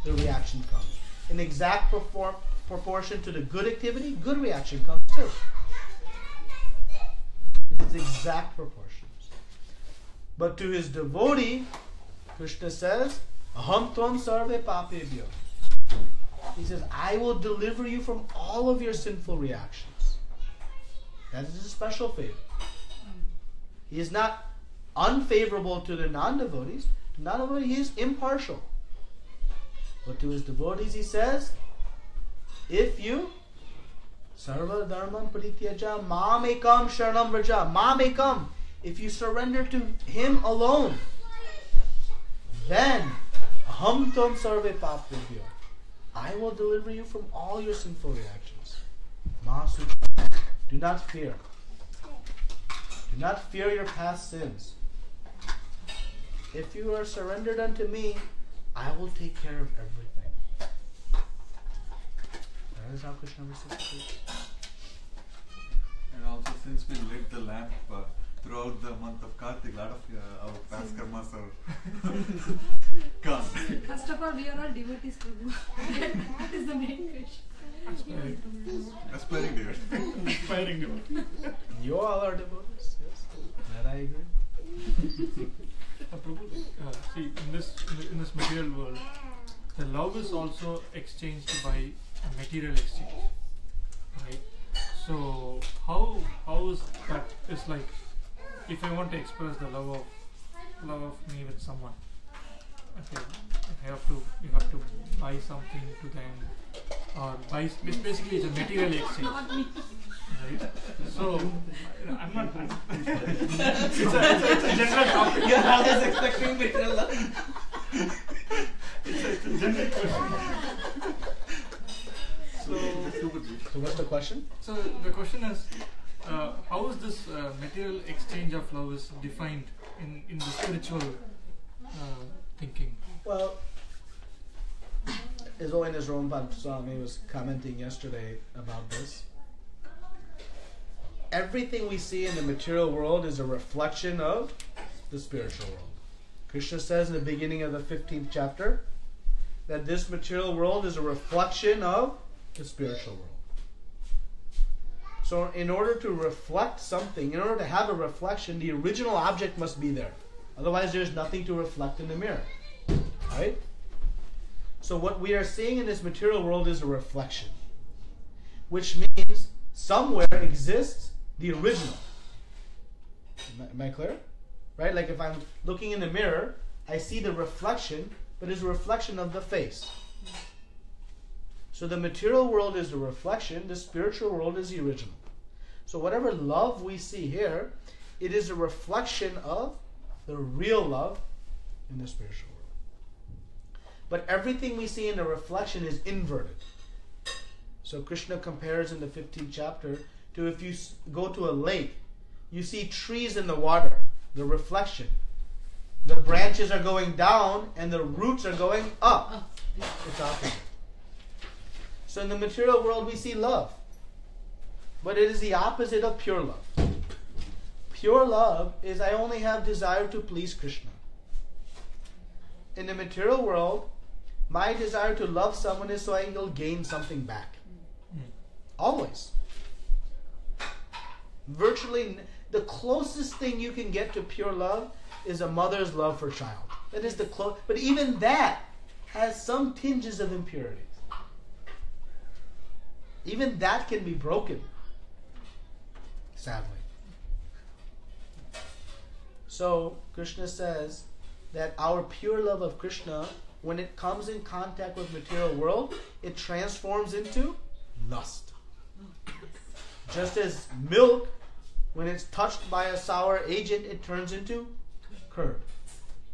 the reaction comes. In exact proportion to the good activity, good reaction comes too. It's exact proportions. But to his devotee, Krishna says, Aham tvam sarve papebhyo. He says, I will deliver you from all of your sinful reactions. That is a special favor. He is not unfavorable to the non-devotees. Not only he is impartial. But to his devotees he says, if you sarva dharmam parityaja mam ekam sharanam vraja, mam ekam, if you surrender to him alone, then aham tvam sarve papebhyo, I will deliver you from all your sinful reactions. Ma sukham, do not fear. Do not fear your past sins. If you are surrendered unto me, I will take care of everything. That is how Krishna reciprocates. And also, since we lit the lamp throughout the month of Kartik, a lot of our past karmas are gone. First of all, we are all devotees, Prabhu. That is the main question. Aspiring devotee. Inspiring devotee. You all are devotees, yes. That I agree. Prabhu, see, in this material world, the love is also exchanged by a material exchange, right? So how is that? It's like if I want to express the love of me with someone, okay, you have to buy something to them, or buy. Basically, it's a material exchange. Right? So, I'm not. It's a general topic. You're always expecting material love. It's a general question. So what's the question? So the question is, how is this material exchange of love is defined in the spiritual thinking? Well, His Holiness Rompan Swami was commenting yesterday about this. Everything we see in the material world is a reflection of the spiritual world. Krishna says in the beginning of the 15th chapter that this material world is a reflection of the spiritual world. So in order to reflect something, in order to have a reflection, the original object must be there. Otherwise there's nothing to reflect in the mirror. Right? So what we are seeing in this material world is a reflection. Which means somewhere exists the original. Am I clear? Right? Like if I'm looking in the mirror, I see the reflection, but it's a reflection of the face. So the material world is the reflection, the spiritual world is the original. So whatever love we see here, it is a reflection of the real love in the spiritual world. But everything we see in the reflection is inverted. So Krishna compares in the 15th chapter to if you go to a lake, you see trees in the water, the reflection. The branches are going down and the roots are going up. It's opposite. So in the material world we see love. But it is the opposite of pure love. Pure love is I only have desire to please Krishna. In the material world, my desire to love someone is so I will gain something back. Always. Virtually, the closest thing you can get to pure love is a mother's love for child. That is the close. But even that has some tinges of impurity. Even that can be broken. Sadly. So, Krishna says that our pure love of Krishna, when it comes in contact with material world, it transforms into lust. Just as milk, when it's touched by a sour agent, it turns into curd.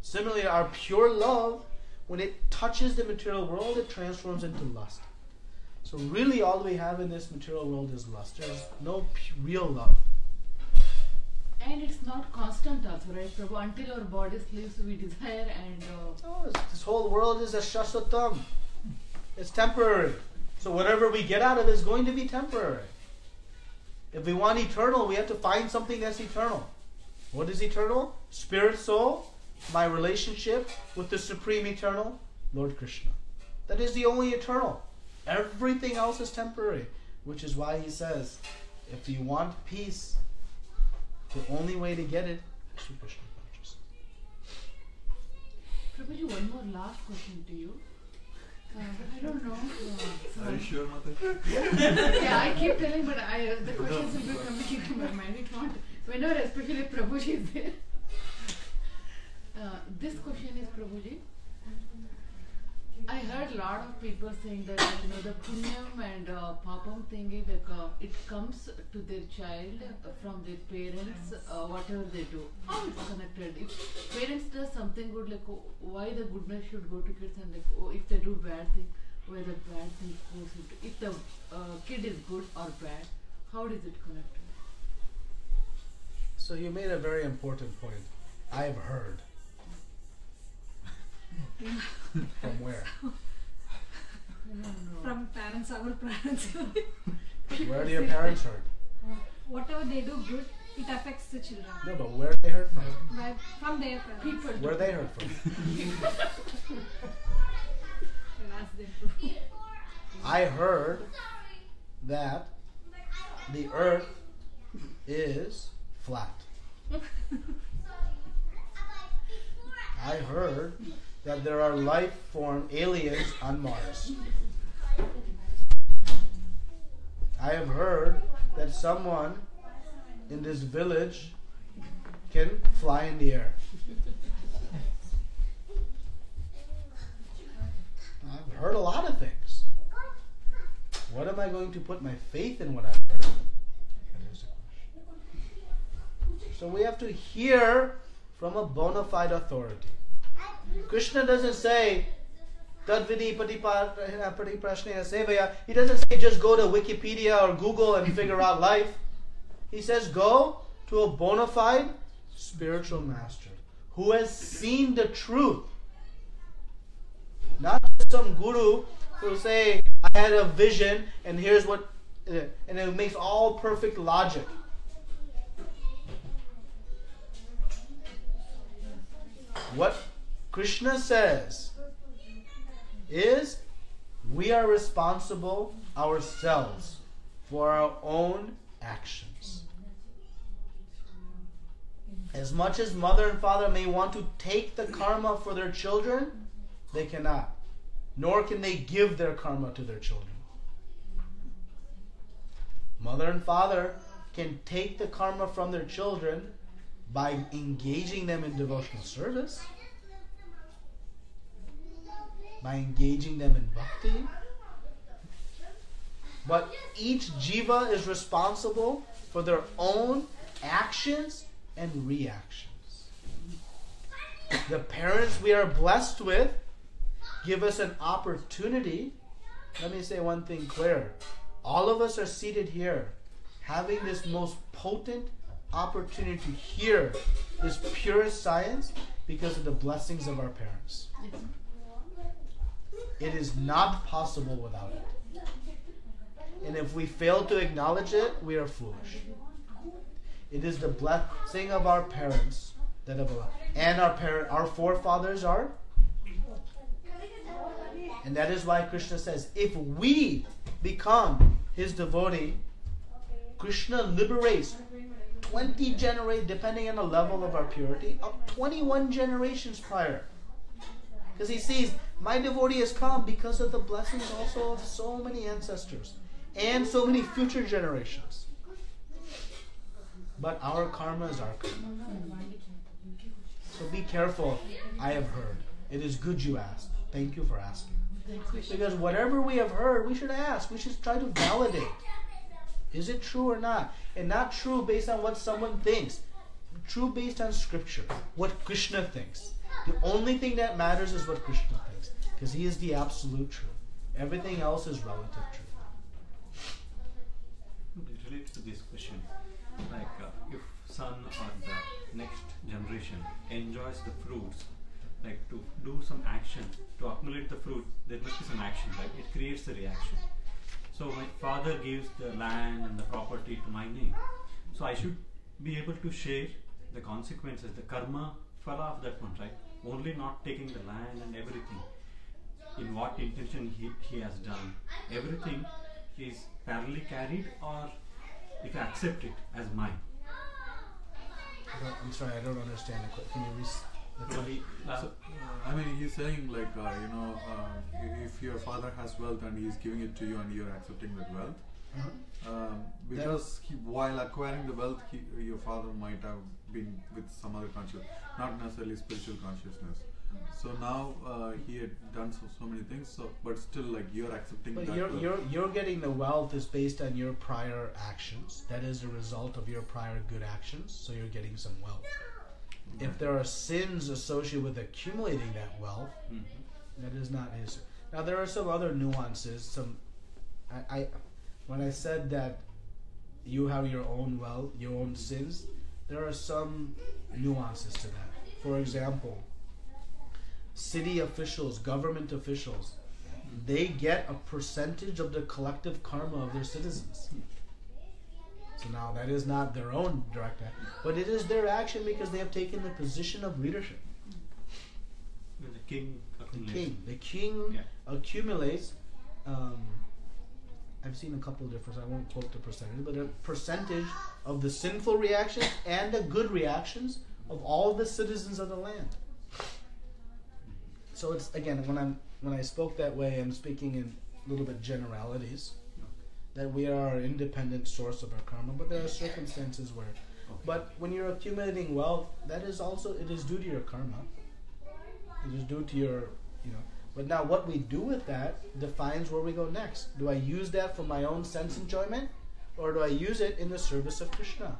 Similarly, our pure love, when it touches the material world, it transforms into lust. So really all we have in this material world is lust. There's no real love. And it's not constant also, right, Prabhu? Until our body sleeps, we desire and... This whole world is a shasatam. It's temporary. So whatever we get out of it is going to be temporary. If we want eternal, we have to find something that's eternal. What is eternal? Spirit, soul, my relationship with the Supreme Eternal, Lord Krishna. That is the only eternal. Everything else is temporary. Which is why he says, if you want peace, the only way to get it is through Krishna consciousness. Prabhuji, one more last question to you. I don't know. Are you sure, Mother? Yeah, I keep telling, but the questions will be coming to my mind. It won't. Whenever, especially Prabhuji is there. This question is Prabhuji. I heard a lot of people saying that the punyam and papam thingy, it comes to their child from their parents, whatever they do. How it's connected? If parents does something good, like why the goodness should go to kids, and like if they do bad thing, where the bad thing goes into. If the kid is good or bad, how is it connected? So you made a very important point. I've heard. From where? I don't know. From parents, our parents. Where do your parents heard? Whatever they do good, it affects the children. No, but where they heard from? From their parents. People. Where they heard from? I'll ask them to. I heard that the earth is flat. I heard that there are life form aliens on Mars. I have heard that someone in this village can fly in the air. I've heard a lot of things. What am I going to put my faith in what I've heard? That is the question. So we have to hear from a bona fide authority. Kṛṣṇa doesn't say Tadvidi Pati Prashnaya Sevaya. He doesn't say just go to Wikipedia or Google and figure out life. He says go to a bona fide spiritual master who has seen the truth. Not just some guru who will say, I had a vision and here's what, and it makes all perfect logic. What Kṛṣṇa says is we are responsible ourselves for our own actions. As much as mother and father may want to take the karma for their children, they cannot. Nor can they give their karma to their children. Mother and father can take the karma from their children by engaging them in devotional service, by engaging them in bhakti. But each jiva is responsible for their own actions and reactions. The parents we are blessed with give us an opportunity. Let me say one thing clear. All of us are seated here having this most potent opportunity to hear this purest science because of the blessings of our parents. It is not possible without it. And if we fail to acknowledge it, we are foolish. It is the blessing of our parents that have allowed. And our forefathers are. And that is why Kṛṣṇa says, if we become his devotee, Kṛṣṇa liberates 20 generations, depending on the level of our purity, up 21 generations prior. Because he sees, my devotee has come because of the blessings also of so many ancestors and so many future generations. But our karma is our karma. So be careful. I have heard. It is good you asked. Thank you for asking. Because whatever we have heard, we should ask. We should try to validate. Is it true or not? And not true based on what someone thinks. True based on scripture. What Kṛṣṇa thinks. The only thing that matters is what Kṛṣṇa thinks. Because he is the absolute truth. Everything else is relative truth. It relates to this question. Like if son or the next generation enjoys the fruits, like to do some action, to accumulate the fruit, there must be some action, right? It creates the reaction. So my father gives the land and the property to my name. So I should be able to share the consequences, the karma fell off that one, right? Only not taking the land and everything. In what intention he has done. Everything is parallelly carried, or if I accept it as mine. I'm sorry, I don't understand the question. Can you I mean, he's saying like, if your father has wealth and he's giving it to you and you're accepting that wealth, because while acquiring the wealth, your father might have been with some other consciousness, not necessarily spiritual consciousness. So now he had done so many things, but still like you're accepting but that. you're getting the wealth is based on your prior actions. That is a result of your prior good actions, so you're getting some wealth. If there are sins associated with accumulating that wealth, that is not his. Now there are some other nuances. When I said that you have your own wealth, your own sins, there are some nuances to that. For example, city officials, government officials, they get a percentage of the collective karma of their citizens. So now that is not their own direct act, but it is their action because they have taken the position of leadership. The king accumulates. I've seen a couple of different, I won't quote the percentage, but a percentage of the sinful reactions and the good reactions of all the citizens of the land. So it's, again, when I spoke that way, I'm speaking in a little bit generalities, that we are an independent source of our karma, but there are circumstances where. But when you're accumulating wealth, that is also, it is due to your karma. It is due to your, But now what we do with that defines where we go next. Do I use that for my own sense enjoyment, or do I use it in the service of Kṛṣṇa?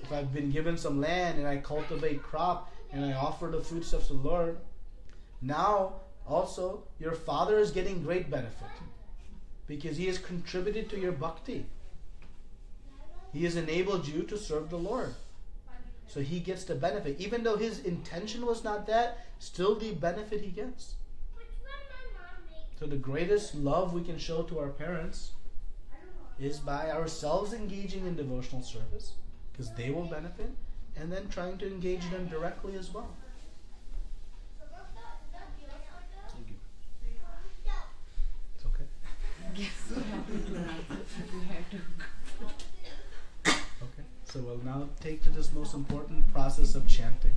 If I've been given some land and I cultivate crop and I offer the fruits of the Lord, now also your father is getting great benefit because he has contributed to your bhakti. He has enabled you to serve the Lord. So he gets the benefit. Even though his intention was not that, still the benefit he gets. So the greatest love we can show to our parents is by ourselves engaging in devotional service, because they will benefit, and then trying to engage them directly as well. Thank you. It's okay. Okay, so we'll now take to this most important process of chanting.